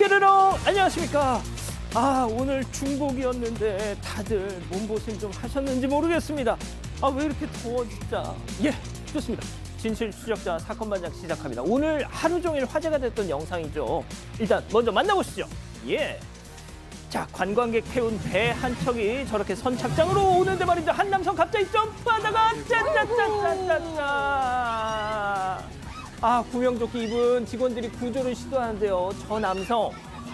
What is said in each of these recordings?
띠르렁 안녕하십니까. 오늘 중복이었는데 다들 몸보신 좀 하셨는지 모르겠습니다. 왜 이렇게 더워 진짜. 예, 좋습니다. 진실 추적자 사건 반장 시작합니다. 오늘 하루 종일 화제가 됐던 영상이죠. 일단 먼저 만나보시죠. 예. 자, 관광객 태운 배 한 척이 저렇게 선착장으로 오는데 말이죠. 한 남성 갑자기 점프하다가 짠짠짠짠짠짠. 구명조끼 입은 직원들이 구조를 시도하는데요.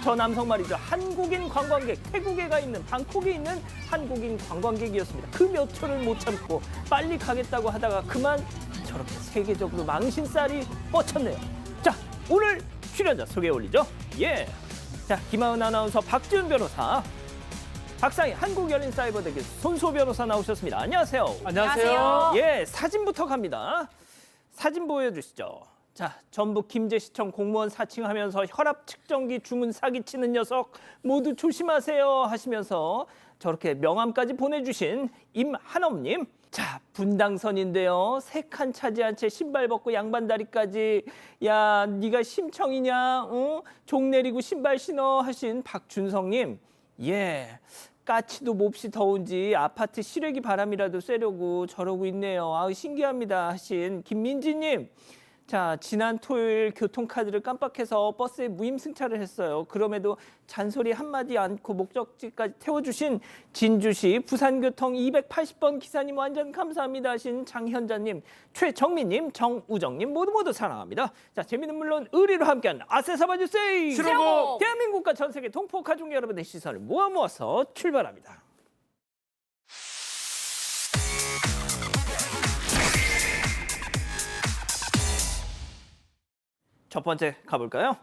저 남성 말이죠. 한국인 관광객, 태국에 가 있는 방콕에 있는 한국인 관광객이었습니다. 그 몇 초를 못 참고 빨리 가겠다고 하다가 그만 저렇게 세계적으로 망신살이 뻗쳤네요. 자, 오늘 출연자 소개해 올리죠. 예. 자, 김하은 아나운서, 박지훈 변호사, 박상희 한국열린사이버대기 손소 변호사 나오셨습니다. 안녕하세요. 안녕하세요. 예, 사진부터 갑니다. 사진 보여주시죠. 자, 전북 김제시청 공무원 사칭하면서 혈압 측정기 주문 사기치는 녀석 모두 조심하세요 하시면서 저렇게 명함까지 보내주신 임한엄님. 자, 분당선인데요. 3칸 차지한 채 신발 벗고 양반다리까지. 야, 네가 심청이냐? 종 내리고 신발 신어 하신 박준성님. 예, 까치도 몹시 더운지 아파트 실외기 바람이라도 쐬려고 저러고 있네요. 신기합니다 하신 김민지님. 자, 지난 토요일 교통카드를 깜빡해서 버스에 무임승차를 했어요. 그럼에도 잔소리 한마디 않고 목적지까지 태워주신 진주시 부산교통 280번 기사님 완전 감사합니다 하신 장현자님, 최정민님, 정우정님 모두 사랑합니다. 자, 재미는 물론 의리로 함께하는 아세사바주세이 시라고! 대한민국과 전 세계 동포 가족 여러분의 시선을 모아서 출발합니다. 첫 번째 가볼까요?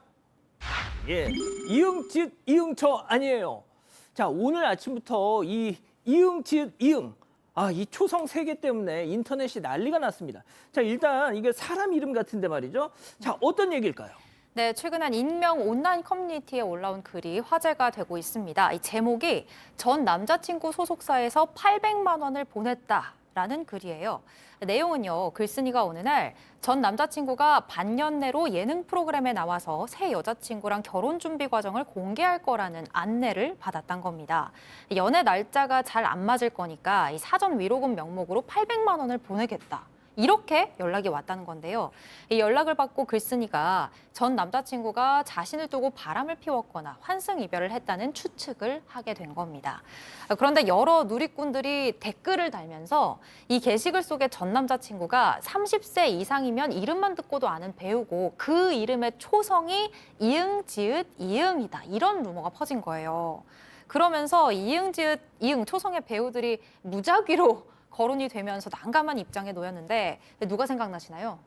예, 이응, 지읒, 이응처 아니에요. 자, 오늘 아침부터 이 이응, 지읒, 이응. 이 초성 3개 때문에 인터넷이 난리가 났습니다. 자, 일단 이게 사람 이름 같은데 말이죠. 자, 어떤 얘기일까요? 네, 최근 한 익명 온라인 커뮤니티에 올라온 글이 화제가 되고 있습니다. 이 제목이 전 남자친구 소속사에서 800만 원을 보냈다라는 글이에요. 내용은요, 글쓴이가 어느 날 전 남자친구가 반년 내로 예능 프로그램에 나와서 새 여자친구랑 결혼 준비 과정을 공개할 거라는 안내를 받았던 겁니다. 연애 날짜가 잘 안 맞을 거니까 이 사전 위로금 명목으로 800만 원을 보내겠다. 이렇게 연락이 왔다는 건데요. 이 연락을 받고 글쓴이가 전 남자친구가 자신을 두고 바람을 피웠거나 환승 이별을 했다는 추측을 하게 된 겁니다. 그런데 여러 누리꾼들이 댓글을 달면서 이 게시글 속에 전 남자친구가 30세 이상이면 이름만 듣고도 아는 배우고 그 이름의 초성이 이응, 지읒, 이응이다. 이런 루머가 퍼진 거예요. 그러면서 이응, 지읒, 이응 초성의 배우들이 무작위로 거론이 되면서 난감한 입장에 놓였는데 누가 생각나시나요?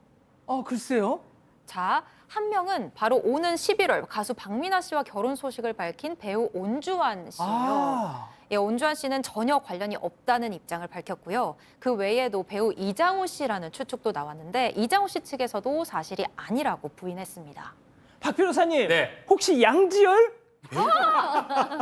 글쎄요. 자, 한 명은 바로 오는 11월 가수 박민아 씨와 결혼 소식을 밝힌 배우 온주환 씨예요. 예, 온주환 씨는 전혀 관련이 없다는 입장을 밝혔고요. 그 외에도 배우 이장우 씨라는 추측도 나왔는데 이장우 씨 측에서도 사실이 아니라고 부인했습니다. 박 변호사님, 네. 혹시 양지열?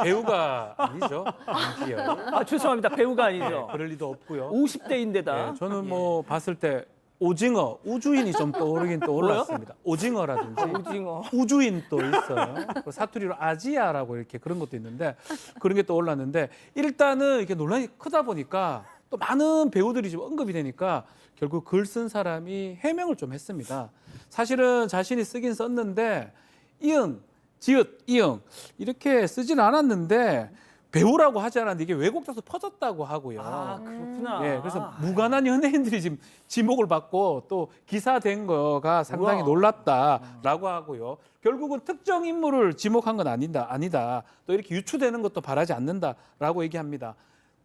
배우가 아니죠. 양지열. 죄송합니다. 배우가 아니죠. 그럴 리도 없고요. 50대인데다. 저는 뭐 봤을 때 오징어, 우주인이 좀 떠오르긴 떠올랐습니다. 오징어라든지 오징어. 우주인 또 있어요. 사투리로 아지아라고 이렇게 그런 것도 있는데 그런 게 떠올랐는데 일단은 이렇게 논란이 크다 보니까 또 많은 배우들이 좀 언급이 되니까 결국 글 쓴 사람이 해명을 좀 했습니다. 사실은 자신이 쓰긴 썼는데 이응, 지읒, 이응 이렇게 쓰진 않았는데 배우라고 하지 않았는데 이게 왜곡돼서 퍼졌다고 하고요. 그렇구나. 예, 그래서 무관한 연예인들이 지금 지목을 받고 또 기사된 거가 상당히 우와. 놀랍다라고 하고요. 결국은 특정 인물을 지목한 건 아니다. 또 이렇게 유추되는 것도 바라지 않는다라고 얘기합니다.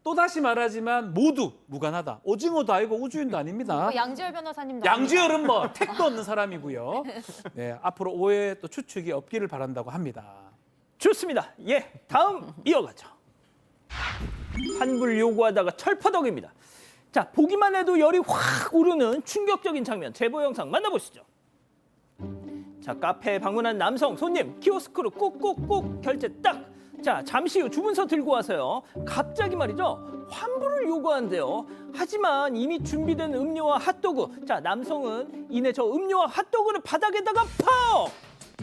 또다시 말하지만 모두 무관하다. 오징어도 아니고 우주인도 아닙니다. 양지열 변호사님도 양지열은 뭐 택도 없는 사람이고요. 네, 앞으로 오해 또 추측이 없기를 바란다고 합니다. 좋습니다. 예, 다음 이어가죠. 환불 요구하다가 철퍼덕입니다. 자, 보기만 해도 열이 확 오르는 충격적인 장면 제보 영상 만나보시죠. 자, 카페에 방문한 남성 손님 키오스크로 꾹꾹꾹 결제 딱. 자, 잠시 후 주문서 들고 와서요. 갑자기 말이죠. 환불을 요구한대요. 하지만 이미 준비된 음료와 핫도그. 자, 남성은 이내 저 음료와 핫도그를 바닥에다가 퍽!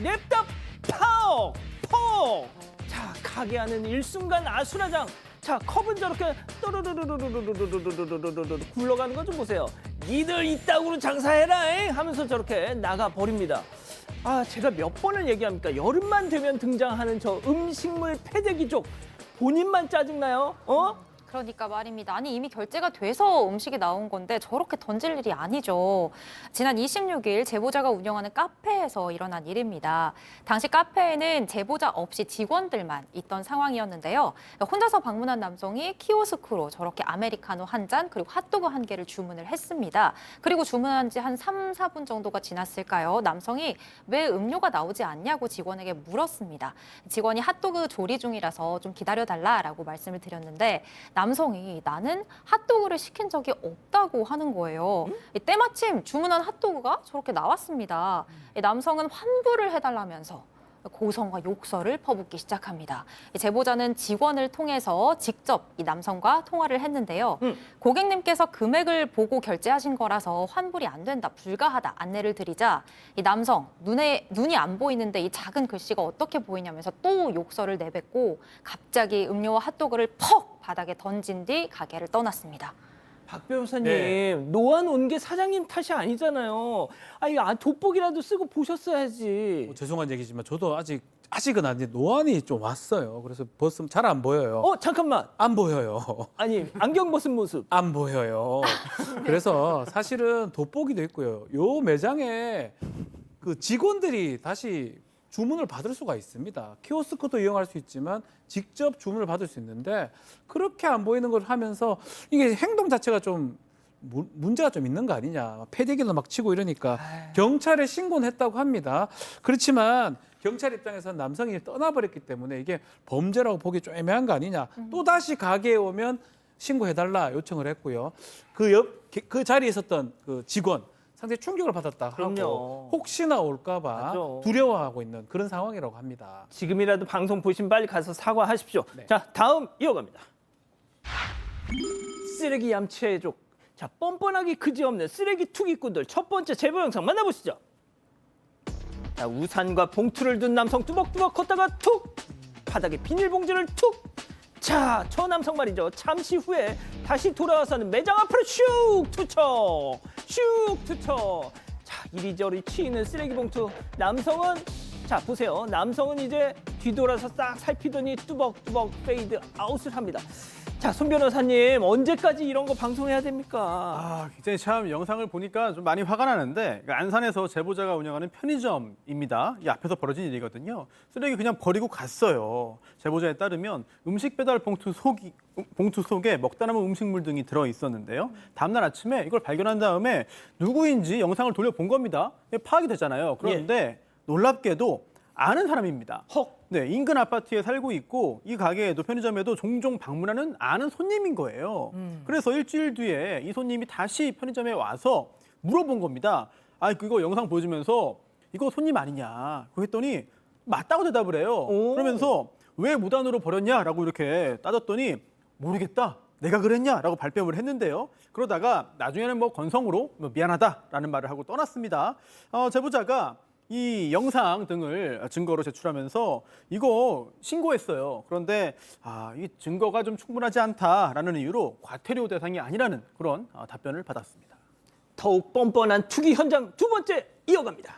냅다 퍽! 퍽! 자, 가게 안은 일순간 아수라장. 자, 컵은 저렇게 또르르르르르르르르르르르르르 굴러가는 거 좀 보세요. 니들 이따구로 장사해라 하면서 저렇게 나가 버립니다. 아, 제가 몇 번을 얘기합니까? 여름만 되면 등장하는 저 음식물 패대기족. 본인만 짜증나요? 그러니까 말입니다. 아니 이미 결제가 돼서 음식이 나온 건데 저렇게 던질 일이 아니죠. 지난 26일 제보자가 운영하는 카페에서 일어난 일입니다. 당시 카페에는 제보자 없이 직원들만 있던 상황이었는데요. 혼자서 방문한 남성이 키오스크로 저렇게 아메리카노 한 잔 그리고 핫도그 한 개를 주문을 했습니다. 그리고 주문한 지 한 3, 4분 정도가 지났을까요? 남성이 왜 음료가 나오지 않냐고 직원에게 물었습니다. 직원이 핫도그 조리 중이라서 좀 기다려달라라고 말씀을 드렸는데 남성이 나는 핫도그를 시킨 적이 없다고 하는 거예요. 때마침 주문한 핫도그가 저렇게 나왔습니다. 남성은 환불을 해달라면서 고성과 욕설을 퍼붓기 시작합니다. 제보자는 직원을 통해서 직접 이 남성과 통화를 했는데요. 고객님께서 금액을 보고 결제하신 거라서 환불이 안 된다, 불가하다 안내를 드리자 이 남성 눈이 안 보이는데 이 작은 글씨가 어떻게 보이냐면서 또 욕설을 내뱉고 갑자기 음료와 핫도그를 퍽 바닥에 던진 뒤 가게를 떠났습니다. 박 변호사님, 네. 놓아놓은 게 사장님 탓이 아니잖아요. 이거 돋보기라도 쓰고 보셨어야지. 죄송한 얘기지만 저도 아직은 아닌데 노안이 좀 왔어요. 그래서 벗으면 잘 안 보여요. 잠깐만. 안 보여요. 아니, 안경 벗은 모습. 안 보여요. 그래서 사실은 돋보기도 있고요. 요 매장에 그 직원들이 다시 주문을 받을 수가 있습니다. 키오스크도 이용할 수 있지만 직접 주문을 받을 수 있는데 그렇게 안 보이는 걸 하면서 이게 행동 자체가 좀 문제가 좀 있는 거 아니냐. 패대기도 막 치고 이러니까 경찰에 신고는 했다고 합니다. 그렇지만 경찰 입장에서는 남성이 떠나버렸기 때문에 이게 범죄라고 보기 좀 애매한 거 아니냐. 또다시 가게에 오면 신고해달라 요청을 했고요. 그 자리에 있었던 그 직원 상당히 충격을 받았다 하고 그럼요. 혹시나 올까봐 맞아. 두려워하고 있는 그런 상황이라고 합니다. 지금이라도 방송 보시면 빨리 가서 사과하십시오. 네. 자, 다음 이어갑니다. 쓰레기 얌체족. 자, 뻔뻔하기 그지없는 쓰레기 투기꾼들 첫 번째 제보 영상 만나보시죠. 자, 우산과 봉투를 든 남성 뚜벅뚜벅 걷다가 툭! 바닥에 비닐봉지를 툭! 자, 저 남성 말이죠. 잠시 후에 다시 돌아와서는 매장 앞으로 슉 투척! 슉 투척! 자, 이리저리 치이는 쓰레기 봉투. 남성은 자, 보세요. 남성은 이제 뒤돌아서 싹 살피더니 뚜벅뚜벅 페이드 아웃을 합니다. 자, 손 변호사님, 언제까지 이런 거 방송해야 됩니까? 굉장히 참 영상을 보니까 좀 많이 화가 나는데 안산에서 제보자가 운영하는 편의점입니다. 이 앞에서 벌어진 일이거든요. 쓰레기 그냥 버리고 갔어요. 제보자에 따르면 음식 배달 봉투 속에 먹다 남은 음식물 등이 들어 있었는데요. 다음날 아침에 이걸 발견한 다음에 누구인지 영상을 돌려본 겁니다. 파악이 되잖아요. 그런데 놀랍게도 아는 사람입니다. 네, 인근 아파트에 살고 있고 이 가게에도 편의점에도 종종 방문하는 아는 손님인 거예요. 그래서 일주일 뒤에 이 손님이 다시 편의점에 와서 물어본 겁니다. 그거 영상 보여주면서 이거 손님 아니냐? 그랬더니 맞다고 대답을 해요. 그러면서 왜 무단으로 버렸냐라고 이렇게 따졌더니 모르겠다. 내가 그랬냐라고 발뺌을 했는데요. 그러다가 나중에는 건성으로 미안하다라는 말을 하고 떠났습니다. 제보자가 이 영상 등을 증거로 제출하면서 이거 신고했어요. 그런데 이 증거가 좀 충분하지 않다라는 이유로 과태료 대상이 아니라는 그런 답변을 받았습니다. 더욱 뻔뻔한 투기 현장 두 번째 이어갑니다.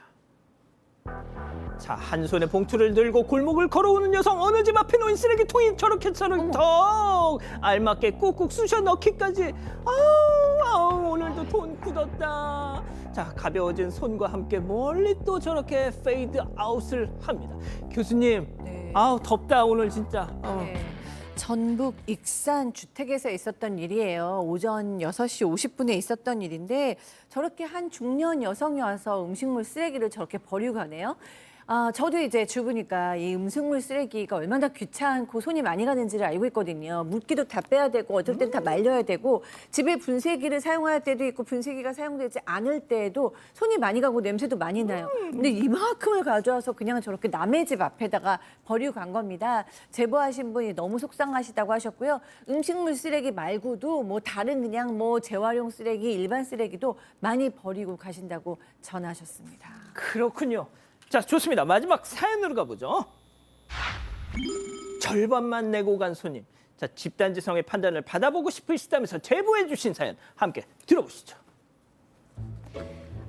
자, 한 손에 봉투를 들고 골목을 걸어오는 여성. 어느 집 앞에 놓인 쓰레기통이 저렇게 턱 알맞게 꾹꾹 쑤셔 넣기까지. 아우, 오늘도 돈 굳었다. 자, 가벼워진 손과 함께 멀리 또 저렇게 페이드 아웃을 합니다. 교수님, 네. 덥다 오늘 진짜. 네. 전북 익산 주택에서 있었던 일이에요. 오전 6시 50분에 있었던 일인데 저렇게 한 중년 여성이 와서 음식물 쓰레기를 저렇게 버리고 가네요. 저도 이제 주부니까 이 음식물 쓰레기가 얼마나 귀찮고 손이 많이 가는지를 알고 있거든요. 물기도 다 빼야 되고 어떨 땐 다 말려야 되고 집에 분쇄기를 사용할 때도 있고 분쇄기가 사용되지 않을 때에도 손이 많이 가고 냄새도 많이 나요. 근데 이만큼을 가져와서 그냥 저렇게 남의 집 앞에다가 버리고 간 겁니다. 제보하신 분이 너무 속상하시다고 하셨고요. 음식물 쓰레기 말고도 다른 그냥 재활용 쓰레기, 일반 쓰레기도 많이 버리고 가신다고 전하셨습니다. 그렇군요. 자, 좋습니다. 마지막 사연으로 가보죠. 절반만 내고 간 손님. 자, 집단지성의 판단을 받아보고 싶으시다면서 제보해 주신 사연 함께 들어보시죠.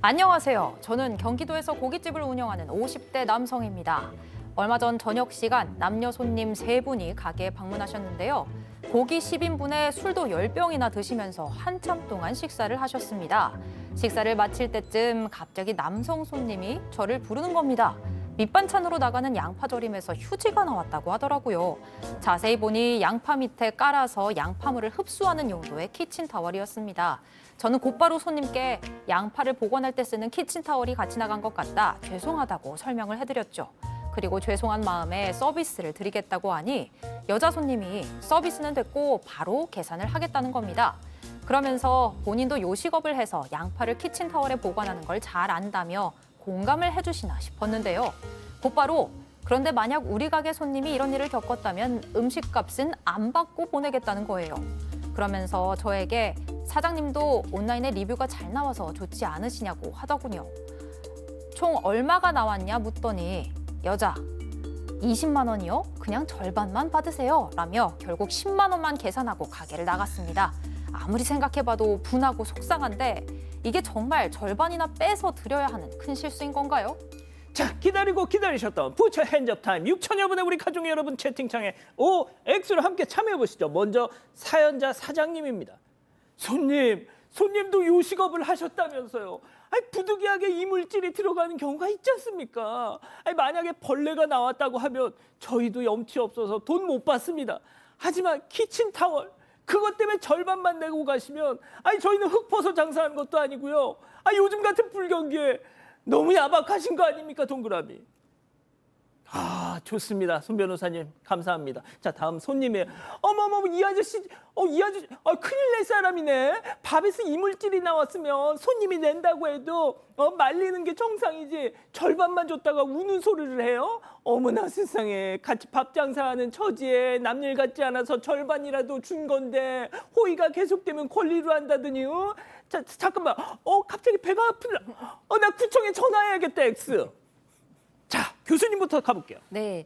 안녕하세요. 저는 경기도에서 고깃집을 운영하는 50대 남성입니다. 얼마 전 저녁 시간 남녀 손님 3분이 가게에 방문하셨는데요. 고기 10인분에 술도 10병이나 드시면서 한참 동안 식사를 하셨습니다. 식사를 마칠 때쯤 갑자기 남성 손님이 저를 부르는 겁니다. 밑반찬으로 나가는 양파절임에서 휴지가 나왔다고 하더라고요. 자세히 보니 양파 밑에 깔아서 양파물을 흡수하는 용도의 키친타월이었습니다. 저는 곧바로 손님께 양파를 보관할 때 쓰는 키친타월이 같이 나간 것 같다. 죄송하다고 설명을 해드렸죠. 그리고 죄송한 마음에 서비스를 드리겠다고 하니 여자 손님이 서비스는 됐고 바로 계산을 하겠다는 겁니다. 그러면서 본인도 요식업을 해서 양파를 키친타월에 보관하는 걸 잘 안다며 공감을 해주시나 싶었는데요. 곧바로 그런데 만약 우리 가게 손님이 이런 일을 겪었다면 음식값은 안 받고 보내겠다는 거예요. 그러면서 저에게 사장님도 온라인에 리뷰가 잘 나와서 좋지 않으시냐고 하더군요. 총 얼마가 나왔냐 묻더니 여자 20만 원이요? 그냥 절반만 받으세요. 라며 결국 10만 원만 계산하고 가게를 나갔습니다. 아무리 생각해봐도 분하고 속상한데 이게 정말 절반이나 빼서 드려야 하는 큰 실수인 건가요? 자, 기다리고 기다리셨던 부처 핸즈업 타임 6천여 분의 우리 가족 여러분 채팅창에 OX로 함께 참여해 보시죠. 먼저 사연자 사장님입니다. 손님도 요식업을 하셨다면서요. 아니, 부득이하게 이물질이 들어가는 경우가 있지 않습니까? 아니, 만약에 벌레가 나왔다고 하면 저희도 염치 없어서 돈 못 받습니다. 하지만 키친타월 그것 때문에 절반만 내고 가시면 아니 저희는 흙 퍼서 장사하는 것도 아니고요. 아, 요즘 같은 불경기에 너무 야박하신 거 아닙니까, 동그라미? 아, 좋습니다. 손 변호사님 감사합니다. 자, 다음 손님이에요. 어머머, 이 아저씨 큰일 낼 사람이네. 밥에서 이물질이 나왔으면 손님이 낸다고 해도 말리는 게 정상이지 절반만 줬다가 우는 소리를 해요? 어머나 세상에, 같이 밥 장사하는 처지에 남일 같지 않아서 절반이라도 준 건데 호의가 계속되면 권리로 한다더니 자, 잠깐만. 갑자기 배가 아프다. 나 구청에 전화해야겠다, X. 자, 교수님부터 가볼게요. 네.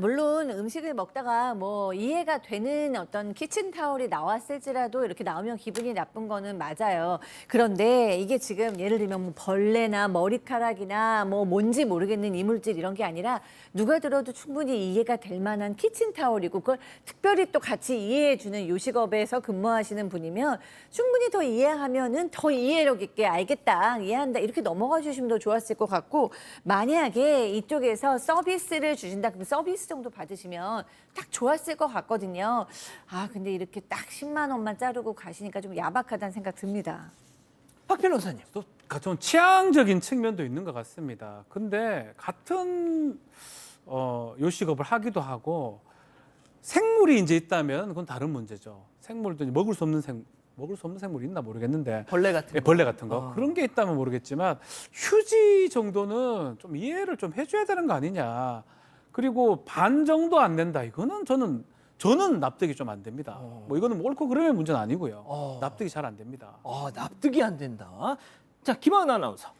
물론 음식을 먹다가 뭐 이해가 되는 어떤 키친타월이 나왔을지라도 이렇게 나오면 기분이 나쁜 거는 맞아요. 그런데 이게 지금 예를 들면 뭐 벌레나 머리카락이나 뭐 뭔지 모르겠는 이물질 이런 게 아니라 누가 들어도 충분히 이해가 될 만한 키친타월이고 그걸 특별히 또 같이 이해해주는 요식업에서 근무하시는 분이면 충분히 더 이해하면은 더 이해력 있게 알겠다, 이해한다 이렇게 넘어가 주시면 더 좋았을 것 같고 만약에 이쪽에서 서비스를 주신다 그러면 서비스 정도 받으시면 딱 좋았을 것 같거든요. 근데 이렇게 딱 10만 원만 자르고 가시니까 좀 야박하다는 생각 듭니다. 박 변호사님. 또 좀 취향적인 측면도 있는 것 같습니다. 근데 같은 요식업을 하기도 하고 생물이 이제 있다면 그건 다른 문제죠. 생물도 이제 먹을 수 없는 생물이 있나 모르겠는데 벌레 같은 거. 벌레 같은 거 그런 게 있다면 모르겠지만 휴지 정도는 좀 이해를 좀 해줘야 되는 거 아니냐. 그리고 반 정도 안 된다. 이거는 저는 납득이 좀 안 됩니다. 뭐 이거는 옳고 그름의 문제는 아니고요. 납득이 잘 안 됩니다. 납득이 안 된다. 자, 김하은 아나운서.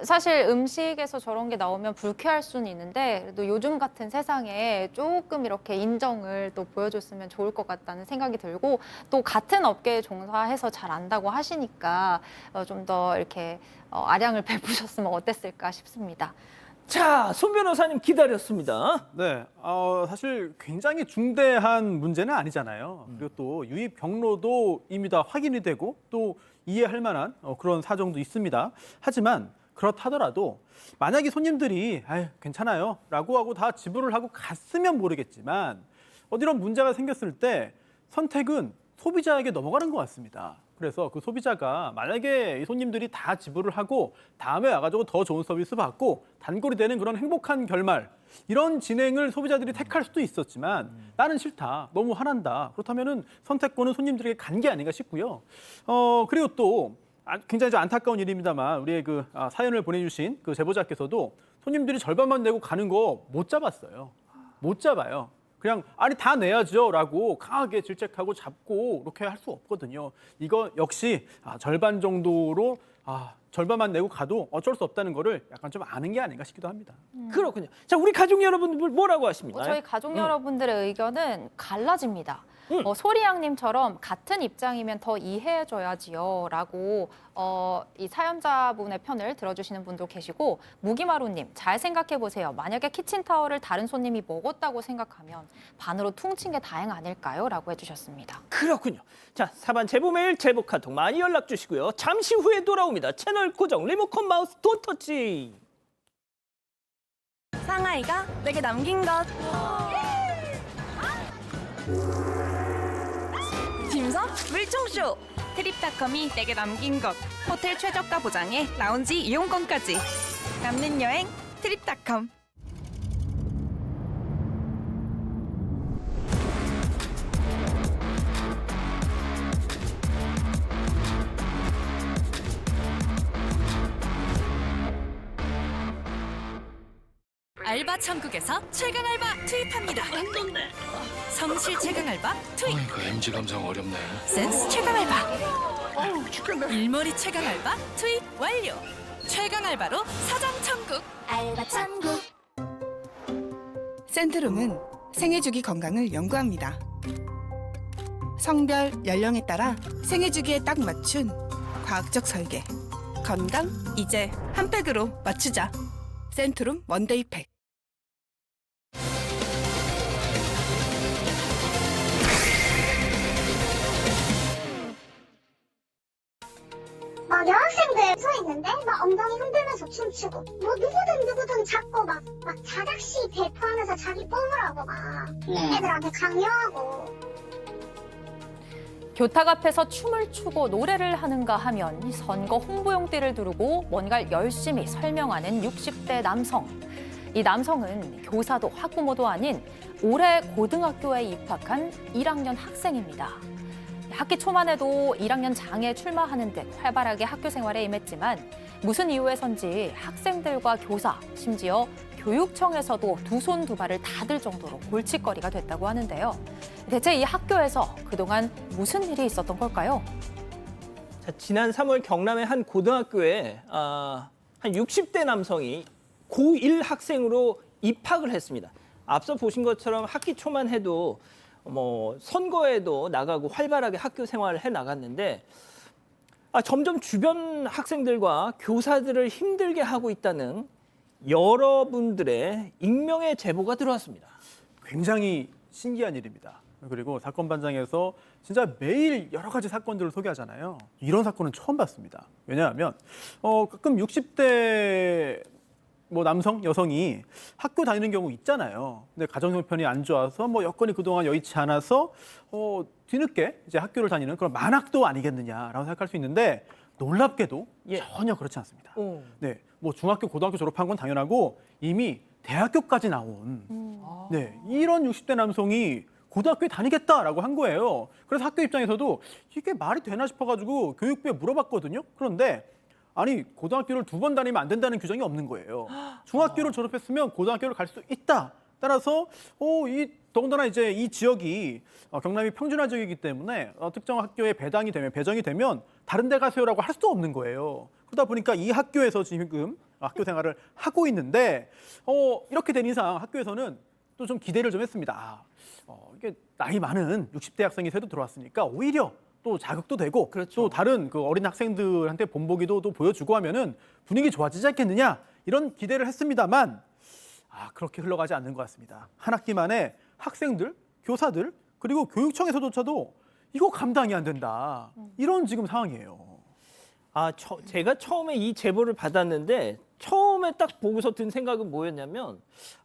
사실 음식에서 저런 게 나오면 불쾌할 수는 있는데 그래도 요즘 같은 세상에 조금 이렇게 인정을 또 보여줬으면 좋을 것 같다는 생각이 들고 또 같은 업계에 종사해서 잘 안다고 하시니까 좀 더 이렇게 아량을 베푸셨으면 어땠을까 싶습니다. 자, 손 변호사님 기다렸습니다. 네, 사실 굉장히 중대한 문제는 아니잖아요. 그리고 또 유입 경로도 이미 다 확인이 되고 또 이해할 만한 그런 사정도 있습니다. 하지만 그렇다더라도 만약에 손님들이 괜찮아요 라고 하고 다 지불을 하고 갔으면 모르겠지만 이런 문제가 생겼을 때 선택은 소비자에게 넘어가는 것 같습니다. 그래서 그 소비자가 만약에 이 손님들이 다 지불을 하고 다음에 와가지고 더 좋은 서비스 받고 단골이 되는 그런 행복한 결말 이런 진행을 소비자들이 택할 수도 있었지만 나는 싫다, 너무 화난다. 그렇다면은 선택권은 손님들에게 간 게 아닌가 싶고요. 그리고 또 굉장히 좀 안타까운 일입니다만 우리의 그 사연을 보내주신 그 제보자께서도 손님들이 절반만 내고 가는 거 못 잡았어요. 못 잡아요. 그냥 다 내야죠라고 강하게 질책하고 잡고 이렇게 할 수 없거든요. 이거 역시 절반 정도로 절반만 내고 가도 어쩔 수 없다는 거를 약간 좀 아는 게 아닌가 싶기도 합니다. 그렇군요. 자, 우리 가족 여러분들 뭐라고 하십니까? 저희 가족 여러분들의 의견은 갈라집니다. 소리양님처럼 같은 입장이면 더 이해해줘야지요 라고 이 사연자분의 편을 들어주시는 분도 계시고, 무기마루님 잘 생각해보세요. 만약에 키친타월을 다른 손님이 먹었다고 생각하면 반으로 퉁친 게 다행 아닐까요? 라고 해주셨습니다. 그렇군요. 자, 사반 제보 메일, 제보 카톡 많이 연락 주시고요. 잠시 후에 돌아옵니다. 채널 고정, 리모컨 마우스 돈터치. 상아이가 내게 남긴 것. 김서 물총쇼. 트립닷컴이 내게 남긴 것. 호텔 최저가 보장에 라운지 이용권까지. 남는 여행 트립닷컴. 알바 천국에서 최강 알바 투입합니다. 성실 최강 알바 투입. 그 MG 감성 어렵네. 센스 최강 알바. 일머리 최강 알바 투입 완료. 최강 알바로 사장 천국. 알바 천국. 센트룸은 생애주기 건강을 연구합니다. 성별, 연령에 따라 생애주기에 딱 맞춘 과학적 설계. 건강 이제 한 팩으로 맞추자. 센트룸 원데이 팩. 막 여학생들 서 있는데 막 엉덩이 흔들면서 춤추고 뭐 누구든 자꾸 막 자작시 대표하면서 자기 뽕으라고 막 애들한테 강요하고. 교탁 앞에서 춤을 추고 노래를 하는가 하면 선거 홍보용 띠를 두르고 뭔가를 열심히 설명하는 60대 남성. 이 남성은 교사도 학부모도 아닌 올해 고등학교에 입학한 1학년 학생입니다. 학기 초만 해도 1학년 장에 출마하는 듯 활발하게 학교 생활에 임했지만 무슨 이유에선지 학생들과 교사, 심지어 교육청에서도 두 손 두 발을 다 들 정도로 골칫거리가 됐다고 하는데요. 대체 이 학교에서 그동안 무슨 일이 있었던 걸까요? 자, 지난 3월 경남의 한 고등학교에 한 60대 남성이 고1 학생으로 입학을 했습니다. 앞서 보신 것처럼 학기 초만 해도 선거에도 나가고 활발하게 학교 생활을 해 나갔는데 점점 주변 학생들과 교사들을 힘들게 하고 있다는 여러분들의 익명의 제보가 들어왔습니다. 굉장히 신기한 일입니다. 그리고 사건 반장에서 진짜 매일 여러 가지 사건들을 소개하잖아요. 이런 사건은 처음 봤습니다. 왜냐하면 가끔 60대 남성, 여성이 학교 다니는 경우 있잖아요. 근데 가정 형편이 안 좋아서 여건이 그동안 여의치 않아서 뒤늦게 이제 학교를 다니는 그런 만학도 아니겠느냐라고 생각할 수 있는데 놀랍게도 전혀 그렇지 않습니다. 네, 중학교, 고등학교 졸업한 건 당연하고 이미 대학교까지 나온 이런 60대 남성이 고등학교에 다니겠다라고 한 거예요. 그래서 학교 입장에서도 이게 말이 되나 싶어가지고 교육부에 물어봤거든요. 그런데 아니 고등학교를 2번 다니면 안 된다는 규정이 없는 거예요. 중학교를 졸업했으면 고등학교를 갈 수 있다. 따라서 더군다나 이제 이 지역이 경남이 평준화 지역이기 때문에 특정 학교에 배정이 되면 다른 데 가세요라고 할 수도 없는 거예요. 그러다 보니까 이 학교에서 지금 학교 생활을 하고 있는데 이렇게 된 이상 학교에서는 또 좀 기대를 좀 했습니다. 이게 나이 많은 60대 학생이 새로 들어왔으니까 오히려 또 자극도 되고 또 다른 그 어린 학생들한테 본보기도 또 보여주고 하면은 분위기 좋아지지 않겠느냐 이런 기대를 했습니다만 그렇게 흘러가지 않는 것 같습니다. 한 학기 만에 학생들, 교사들 그리고 교육청에서조차도 이거 감당이 안 된다 이런 지금 상황이에요. 제가 처음에 이 제보를 받았는데 처음에 딱 보고서 든 생각은 뭐였냐면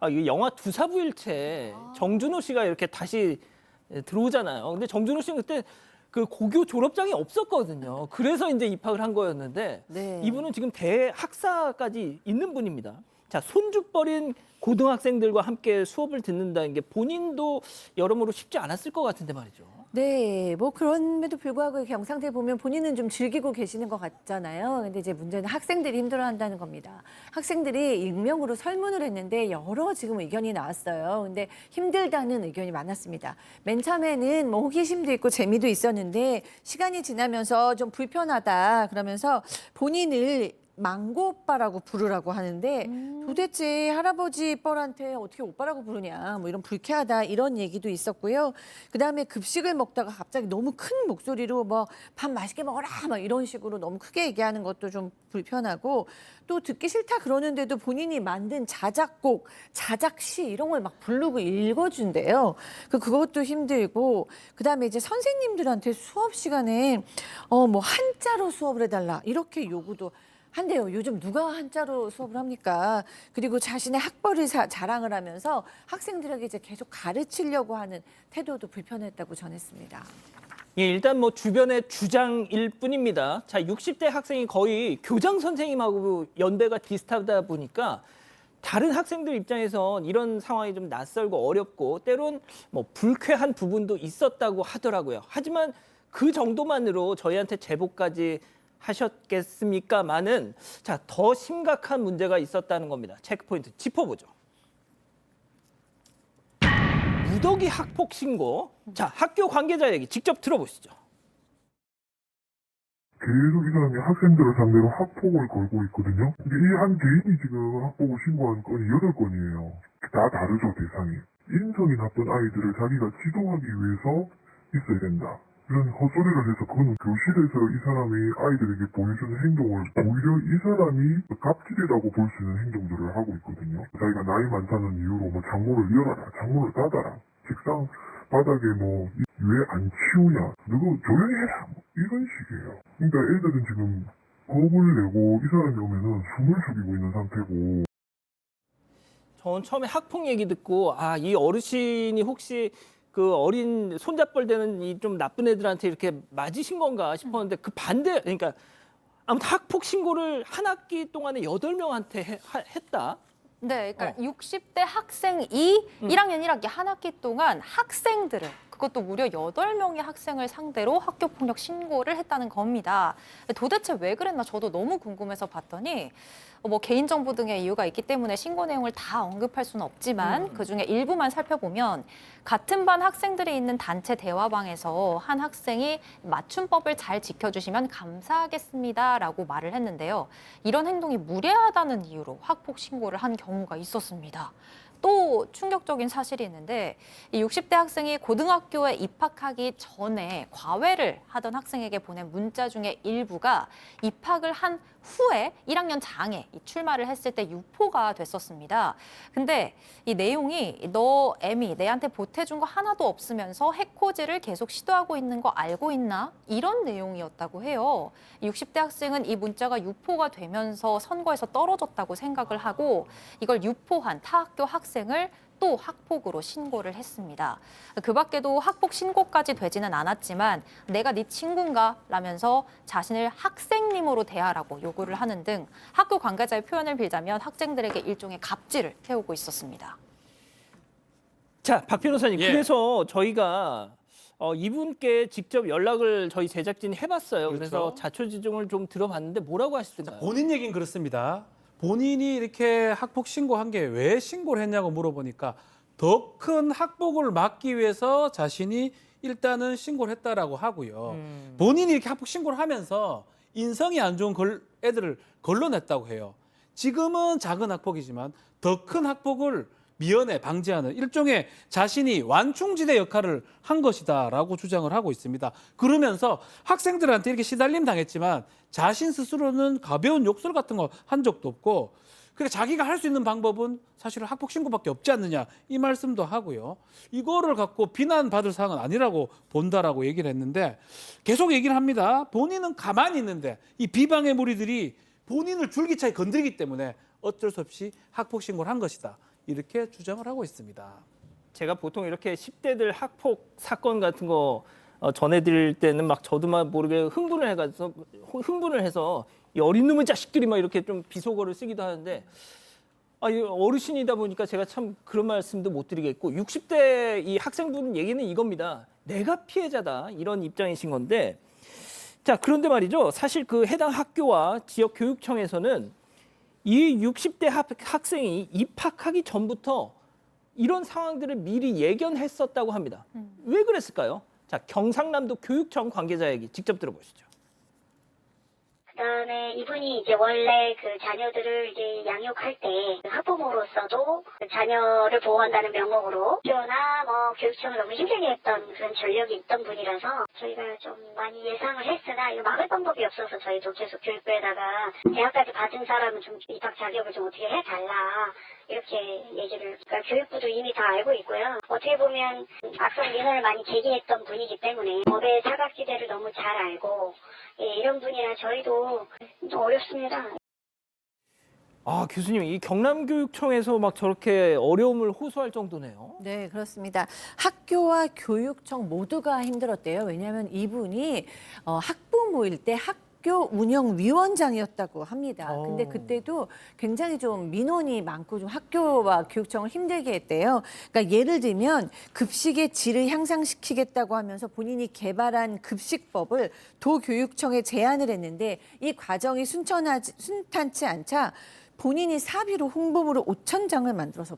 이 영화 두사부일체 정준호 씨가 이렇게 다시 들어오잖아요. 근데 정준호 씨는 그때 그 고교 졸업장이 없었거든요. 그래서 이제 입학을 한 거였는데 이분은 지금 대학사까지 있는 분입니다. 자, 손죽버린 고등학생들과 함께 수업을 듣는다는 게 본인도 여러모로 쉽지 않았을 것 같은데 말이죠. 네, 뭐 그럼에도 불구하고 이렇게 영상들 보면 본인은 좀 즐기고 계시는 것 같잖아요. 근데 이제 문제는 학생들이 힘들어한다는 겁니다. 학생들이 익명으로 설문을 했는데 여러 지금 의견이 나왔어요. 근데 힘들다는 의견이 많았습니다. 맨 처음에는 뭐 호기심도 있고 재미도 있었는데 시간이 지나면서 좀 불편하다 그러면서 본인을 망고 오빠라고 부르라고 하는데 도대체 할아버지 뻘한테 어떻게 오빠라고 부르냐 뭐 이런 불쾌하다 이런 얘기도 있었고요. 그다음에 급식을 먹다가 갑자기 너무 큰 목소리로 뭐 밥 맛있게 먹어라 막 이런 식으로 너무 크게 얘기하는 것도 좀 불편하고 또 듣기 싫다 그러는데도 본인이 만든 자작곡, 자작시 이런 걸 막 부르고 읽어준대요. 그것도 힘들고 그다음에 이제 선생님들한테 수업 시간에 뭐 한자로 수업을 해달라 이렇게 요구도 한데요. 요즘 누가 한자로 수업을 합니까? 그리고 자신의 학벌을 자랑을 하면서 학생들에게 이제 계속 가르치려고 하는 태도도 불편했다고 전했습니다. 예, 일단 뭐 주변의 주장일 뿐입니다. 자, 60대 학생이 거의 교장 선생님하고 연배가 비슷하다 보니까 다른 학생들 입장에선 이런 상황이 좀 낯설고 어렵고 때론 뭐 불쾌한 부분도 있었다고 하더라고요. 하지만 그 정도만으로 저희한테 제보까지 하셨겠습니까마는 자, 더 심각한 문제가 있었다는 겁니다. 체크포인트 짚어보죠. 무더기 학폭 신고. 자, 학교 관계자 얘기 직접 들어보시죠. 계속 이 사람이 학생들을 상대로 학폭을 걸고 있거든요. 근데 이 한 개인이 지금 학폭을 신고한 건이 8건이에요. 다 다르죠, 대상이. 인성이 나쁜 아이들을 자기가 지도하기 위해서 있어야 된다. 이런 헛소리를 해서 그거는 교실에서 이 사람이 아이들에게 보여주는 행동을 오히려 이 사람이 갑질이라고 볼 수 있는 행동들을 하고 있거든요. 자기가 나이 많다는 이유로 뭐 창문을 열어라, 창문을 닫아라, 책상 바닥에 뭐 왜 안 치우냐, 너가 조용히 해라, 뭐 이런 식이에요. 그러니까 애들은 지금 겁을 내고 이 사람이 오면은 숨을 죽이고 있는 상태고. 전 처음에 학폭 얘기 듣고 이 어르신이 혹시 그 어린 손잡벌 되는 이 좀 나쁜 애들한테 이렇게 맞으신 건가 싶었는데 그 반대, 그러니까 아무튼 학폭 신고를 한 학기 동안에 8명한테 했다. 네, 그러니까 60대 학생이 1학년 1학기 한 학기 동안 학생들을 그것도 무려 8명의 학생을 상대로 학교폭력 신고를 했다는 겁니다. 도대체 왜 그랬나 저도 너무 궁금해서 봤더니 뭐 개인정보 등의 이유가 있기 때문에 신고 내용을 다 언급할 수는 없지만 그중에 일부만 살펴보면 같은 반 학생들이 있는 단체 대화방에서 한 학생이 맞춤법을 잘 지켜주시면 감사하겠습니다라고 말을 했는데요. 이런 행동이 무례하다는 이유로 학폭 신고를 한 경우가 있었습니다. 또 충격적인 사실이 있는데 이 60대 학생이 고등학교에 입학하기 전에 과외를 하던 학생에게 보낸 문자 중에 일부가 입학을 한 후에 1학년 장에 출마를 했을 때 유포가 됐었습니다. 근데 이 내용이 너 애미 내한테 보태준 거 하나도 없으면서 해코지를 계속 시도하고 있는 거 알고 있나? 이런 내용이었다고 해요. 60대 학생은 이 문자가 유포가 되면서 선거에서 떨어졌다고 생각을 하고 이걸 유포한 타 학교 학생을 또 학폭으로 신고를 했습니다. 그 밖에도 학폭 신고까지 되지는 않았지만 내가 네 친구인가? 라면서 자신을 학생님으로 대하라고 요구를 하는 등 학교 관계자의 표현을 빌자면 학생들에게 일종의 갑질을 해오고 있었습니다. 자, 박 변호사님. 예. 그래서 저희가 이분께 직접 연락을 저희 제작진이 해봤어요. 그렇죠. 그래서 자초지종을 좀 들어봤는데 뭐라고 하시던가요? 본인 얘기는 그렇습니다. 본인이 이렇게 학폭 신고한 게 왜 신고를 했냐고 물어보니까 더 큰 학폭을 막기 위해서 자신이 일단은 신고를 했다라고 하고요. 본인이 이렇게 학폭 신고를 하면서 인성이 안 좋은 애들을 걸러냈다고 해요. 지금은 작은 학폭이지만 더 큰 학폭을 미연에 방지하는 일종의 자신이 완충지대 역할을 한 것이다라고 주장을 하고 있습니다. 그러면서 학생들한테 이렇게 시달림 당했지만 자신 스스로는 가벼운 욕설 같은 거 한 적도 없고 그러니까 자기가 할 수 있는 방법은 사실 학폭 신고밖에 없지 않느냐 이 말씀도 하고요. 이거를 갖고 비난받을 사항은 아니라고 본다라고 얘기를 했는데 계속 얘기를 합니다. 본인은 가만히 있는데 이 비방의 무리들이 본인을 줄기차게 건드리기 때문에 어쩔 수 없이 학폭 신고를 한 것이다. 이렇게 주장을 하고 있습니다. 제가 보통 이렇게 10대들 학폭 사건 같은 거 전해드릴 때는 막 저도 막 모르게 흥분을 해서 이 어린 놈의 자식들이 막 이렇게 좀 비속어를 쓰기도 하는데 어르신이다 보니까 제가 참 그런 말씀도 못 드리겠고 60대 이 학생분 얘기는 이겁니다. 내가 피해자다 이런 입장이신 건데 자 그런데 말이죠. 사실 그 해당 학교와 지역 교육청에서는 이 60대 학생이 입학하기 전부터 이런 상황들을 미리 예견했었다고 합니다. 왜 그랬을까요? 자 경상남도 교육청 관계자 얘기 직접 들어보시죠. 그다음에 이분이 이제 원래 그 자녀들을 이제 양육할 때 학부모로서도 자녀를 보호한다는 명목으로 학교나 뭐 교육청을 너무 힘들게 했던 그런 전력이 있던 분이라서 저희가 좀 많이 예상을 했으나 이거 막을 방법이 없어서 저희도 계속 교육부에다가 대학까지 받은 사람은 좀 입학 자격을 좀 어떻게 해달라 이렇게 얘기를 그러니까 교육부도 이미 다 알고 있고요. 어떻게 보면 악성 민원을 많이 제기했던 분이기 때문에 법의 사각지대를 너무 잘 알고 이런 분이라 저희도 좀 어렵습니다. 아 교수님 이 경남교육청에서 막 저렇게 어려움을 호소할 정도네요. 네, 그렇습니다. 학교와 교육청 모두가 힘들었대요. 왜냐하면 이분이 학부모일 때 학교 운영위원장이었다고 합니다. 근데 그때도 굉장히 좀 민원이 많고 좀 학교와 교육청을 힘들게 했대요. 그러니까 예를 들면 급식의 질을 향상시키겠다고 하면서 본인이 개발한 급식법을 도교육청에 제안을 했는데 이 과정이 순탄치 않자 본인이 사비로 홍보물을 5,000장을 만들어서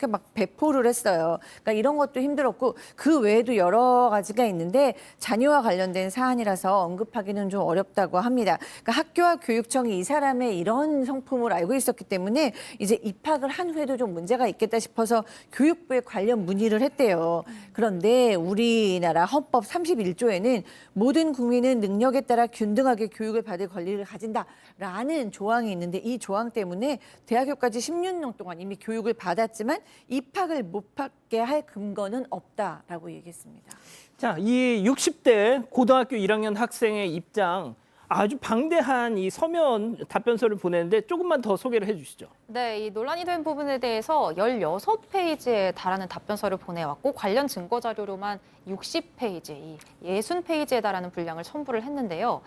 막 배포를 했어요. 그러니까 이런 것도 힘들었고 그 외에도 여러 가지가 있는데 자녀와 관련된 사안이라서 언급하기는 좀 어렵다고 합니다. 그러니까 학교와 교육청이 이 사람의 이런 성품을 알고 있었기 때문에 이제 입학을 한 후에도 좀 문제가 있겠다 싶어서 교육부에 관련 문의를 했대요. 그런데 우리나라 헌법 31조에는 모든 국민은 능력에 따라 균등하게 교육을 받을 권리를 가진다라는 조항이 있는데 이 조항 때문에 대학교까지 16년 동안 이미 교육을 받았지만 입학을 못 받게 할 근거는 없다라고 얘기했습니다. 자, 이 60대 고등학교 1학년 학생의 입장 아주 방대한 이 서면 답변서를 보냈는데 조금만 더 소개를 해주시죠. 네, 이 논란이 된 부분에 대해서 16페이지에 달하는 답변서를 보내왔고 관련 증거 자료로만 60페이지, 60페이지에 달하는 분량을 첨부를 했는데요.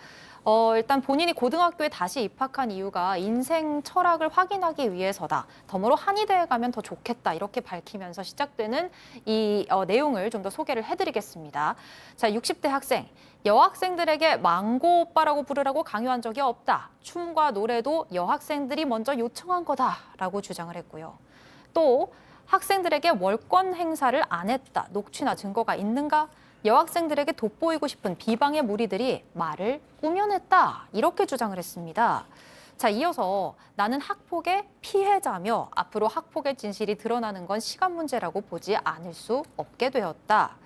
일단 본인이 고등학교에 다시 입학한 이유가 인생 철학을 확인하기 위해서다. 더불어 한의대에 가면 더 좋겠다. 이렇게 밝히면서 시작되는 이 내용을 좀 더 소개를 해드리겠습니다. 자, 60대 학생. 여학생들에게 망고 오빠라고 부르라고 강요한 적이 없다. 춤과 노래도 여학생들이 먼저 요청한 거다라고 주장을 했고요. 또 학생들에게 월권 행사를 안 했다. 녹취나 증거가 있는가? 여학생들에게 돋보이고 싶은 비방의 무리들이 말을 꾸며냈다. 이렇게 주장을 했습니다. 자, 이어서 나는 학폭의 피해자며 앞으로 학폭의 진실이 드러나는 건 시간 문제라고 보지 않을 수 없게 되었다.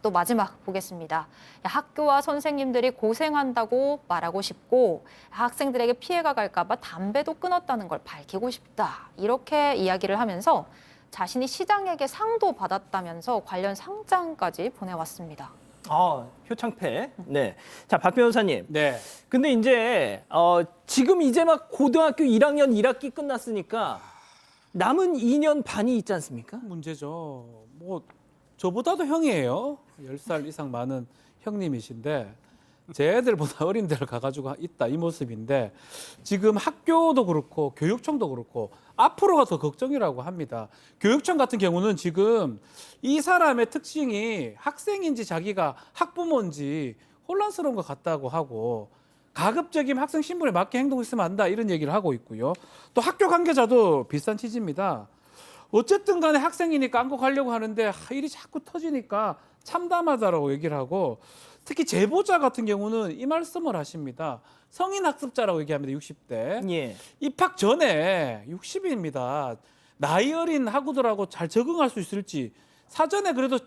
또 마지막 보겠습니다. 학교와 선생님들이 고생한다고 말하고 싶고 학생들에게 피해가 갈까 봐 담배도 끊었다는 걸 밝히고 싶다. 이렇게 이야기를 하면서 자신이 시장에게 상도 받았다면서 관련 상장까지 보내왔습니다. 표창패. 네. 자, 박 변호사님. 네. 근데 이제 지금 이제 막 고등학교 1학년 1학기 끝났으니까 남은 2년 반이 있지 않습니까? 문제죠. 뭐 저보다도 형이에요. 10살 이상 많은 형님이신데 제 애들보다 어린 데를 가가지고 있다 이 모습인데 지금 학교도 그렇고 교육청도 그렇고 앞으로가 더 걱정이라고 합니다. 교육청 같은 경우는 지금 이 사람의 특징이 학생인지 자기가 학부모인지 혼란스러운 것 같다고 하고 가급적이면 학생 신분에 맞게 행동했으면 한다 이런 얘기를 하고 있고요. 또 학교 관계자도 비슷한 취지입니다. 어쨌든 간에 학생이니까 안고 가려고 하는데 일이 자꾸 터지니까 참담하다라고 얘기를 하고 특히 제보자 같은 경우는 이 말씀을 하십니다. 성인 학습자라고 얘기합니다. 60대. 예. 입학 전에 60입니다. 나이 어린 학우들하고 잘 적응할 수 있을지 사전에 그래도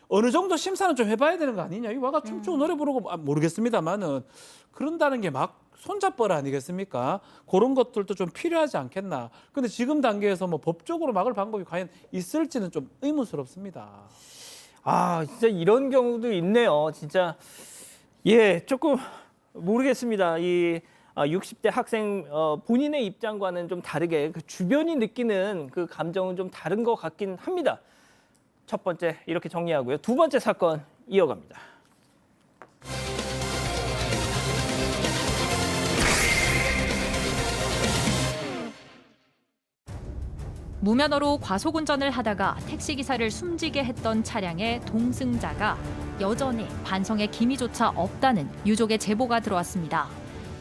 어느 정도 심사는 좀 해봐야 되는 거 아니냐. 이 와가 춤추고 노래 부르고 모르겠습니다만은 그런다는 게 막 손잡벌 아니겠습니까? 그런 것들도 좀 필요하지 않겠나. 근데 지금 단계에서 뭐 법적으로 막을 방법이 과연 있을지는 좀 의문스럽습니다. 진짜 이런 경우도 있네요. 진짜 조금 모르겠습니다. 이 60대 학생 본인의 입장과는 좀 다르게 그 주변이 느끼는 그 감정은 좀 다른 것 같긴 합니다. 첫 번째 이렇게 정리하고요. 두 번째 사건 이어갑니다. 무면허로 과속운전을 하다가 택시기사를 숨지게 했던 차량의 동승자가 여전히 반성의 기미조차 없다는 유족의 제보가 들어왔습니다.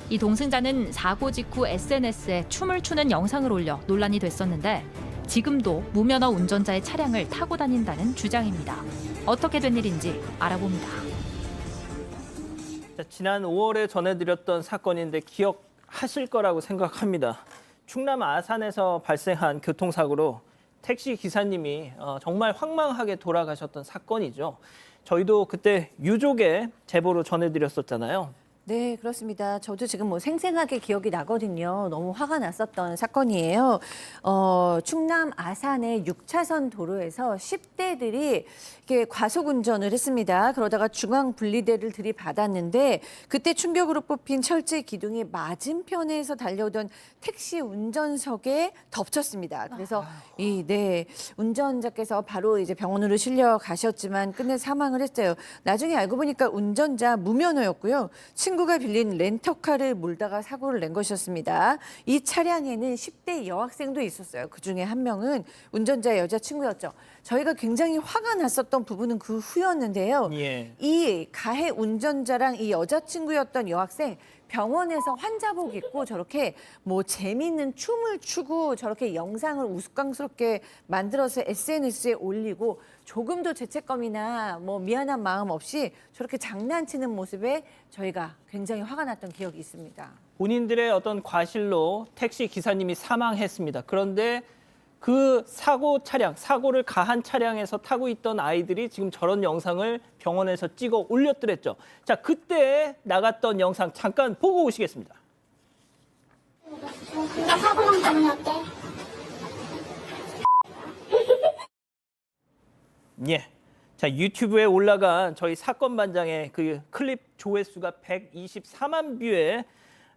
이 동승자는 사고 직후 SNS에 춤을 추는 영상을 올려 논란이 됐었는데 지금도 무면허 운전자의 차량을 타고 다닌다는 주장입니다. 어떻게 된 일인지 알아봅니다. 자, 지난 5월에 전해드렸던 사건인데 기억하실 거라고 생각합니다. 충남 아산에서 발생한 교통사고로 택시 기사님이 정말 황망하게 돌아가셨던 사건이죠. 저희도 그때 유족의 제보로 전해드렸었잖아요. 네, 그렇습니다. 저도 지금 뭐 생생하게 기억이 나거든요. 너무 화가 났었던 사건이에요. 충남 아산의 6차선 도로에서 10대들이 이렇게 과속 운전을 했습니다. 그러다가 중앙 분리대를 들이받았는데 그때 충격으로 뽑힌 철제 기둥이 맞은편에서 달려오던 택시 운전석에 덮쳤습니다. 그래서 운전자께서 바로 이제 병원으로 실려 가셨지만 끝내 사망을 했어요. 나중에 알고 보니까 운전자 무면허였고요. 친구가 빌린 렌터카를 몰다가 사고를 낸 것이었습니다. 이 차량에는 10대 여학생도 있었어요. 그중에 한 명은 운전자의 여자친구였죠. 저희가 굉장히 화가 났었던 부분은 그 후였는데요. 예. 이 가해 운전자랑 이 여자친구였던 여학생 병원에서 환자복 입고 저렇게 뭐 재미있는 춤을 추고 저렇게 영상을 우스꽝스럽게 만들어서 SNS에 올리고 조금도 죄책감이나 뭐 미안한 마음 없이 저렇게 장난치는 모습에 저희가 굉장히 화가 났던 기억이 있습니다. 본인들의 어떤 과실로 택시 기사님이 사망했습니다. 그런데 그 사고를 가한 차량에서 타고 있던 아이들이 지금 저런 영상을 병원에서 찍어 올렸더랬죠. 자, 그때 나갔던 영상 잠깐 보고 오시겠습니다. 나 사고만 때문에 어때? 예. 자, 유튜브에 올라간 저희 사건 반장의 그 클립 조회수가 124만 뷰에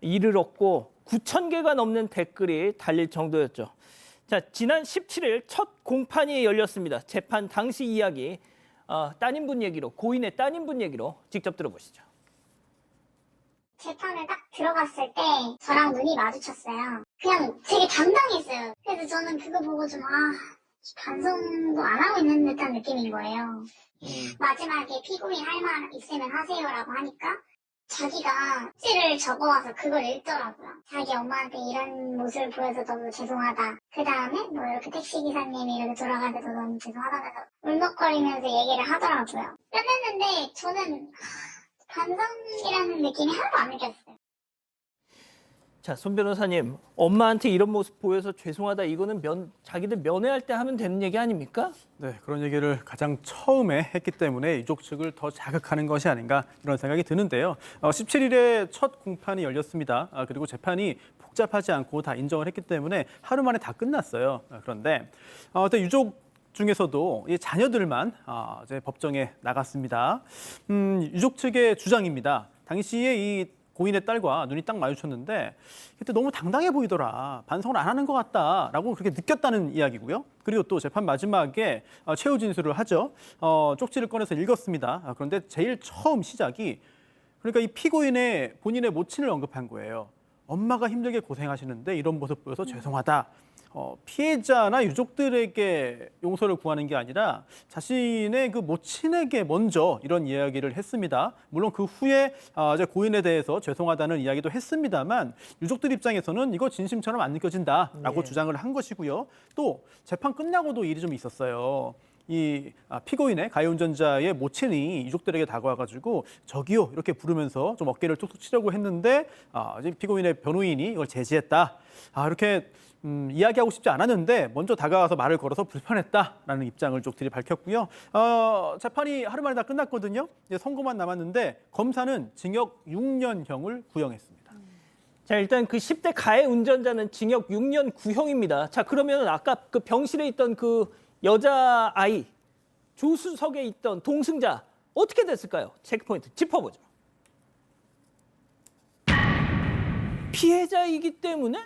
이르렀고 9,000개가 넘는 댓글이 달릴 정도였죠. 자, 지난 17일 첫 공판이 열렸습니다. 재판 당시 이야기, 따님분 얘기로, 고인의 따님분 얘기로 직접 들어보시죠. 재판에 딱 들어갔을 때 저랑 눈이 마주쳤어요. 그냥 되게 당당했어요. 그래서 저는 그거 보고 좀 반성도 안 하고 있는 듯한 느낌인 거예요. 마지막에 피고인 할 말 있으면 하세요라고 하니까 자기가 쪽지를 적어와서 그걸 읽더라고요. 자기 엄마한테 이런 모습을 보여서 너무 죄송하다. 그 다음에 뭐 이렇게 택시기사님이 이렇게 돌아가셔서 너무 죄송하다면서 울먹거리면서 얘기를 하더라고요. 끝냈는데 저는 반성이라는 느낌이 하나도 안 느꼈어요. 자, 손 변호사님, 엄마한테 이런 모습 보여서 죄송하다. 이거는 자기들 면회할 때 하면 되는 얘기 아닙니까? 네, 그런 얘기를 가장 처음에 했기 때문에 유족 측을 더 자극하는 것이 아닌가 이런 생각이 드는데요. 17일에 첫 공판이 열렸습니다. 그리고 재판이 복잡하지 않고 다 인정을 했기 때문에 하루 만에 다 끝났어요. 그런데 유족 중에서도 이 자녀들만 이제 법정에 나갔습니다. 유족 측의 주장입니다. 당시에 이 고인의 딸과 눈이 딱 마주쳤는데 그때 너무 당당해 보이더라. 반성을 안 하는 것 같다라고 그렇게 느꼈다는 이야기고요. 그리고 또 재판 마지막에 최후 진술을 하죠. 쪽지를 꺼내서 읽었습니다. 그런데 제일 처음 시작이 그러니까 이 피고인의 본인의 모친을 언급한 거예요. 엄마가 힘들게 고생하시는데 이런 모습 보여서 죄송하다. 피해자나 유족들에게 용서를 구하는 게 아니라 자신의 그 모친에게 먼저 이런 이야기를 했습니다. 물론 그 후에 이제 고인에 대해서 죄송하다는 이야기도 했습니다만 유족들 입장에서는 이거 진심처럼 안 느껴진다라고 주장을 한 것이고요. 또 재판 끝나고도 일이 좀 있었어요. 이 피고인의 가해 운전자의 모친이 유족들에게 다가와가지고 저기요 이렇게 부르면서 좀 어깨를 툭툭 치려고 했는데 이제 피고인의 변호인이 이걸 제지했다. 이렇게 이야기하고 싶지 않았는데 먼저 다가와서 말을 걸어서 불편했다라는 입장을 쪽들이 밝혔고요. 재판이 하루 만에 다 끝났거든요. 이제 선고만 남았는데 검사는 징역 6년형을 구형했습니다. 자, 일단 그 10대 가해 운전자는 징역 6년 구형입니다. 자, 그러면 아까 그 병실에 있던 그 여자아이, 조수석에 있던 동승자 어떻게 됐을까요? 체크포인트 짚어보죠. 피해자이기 때문에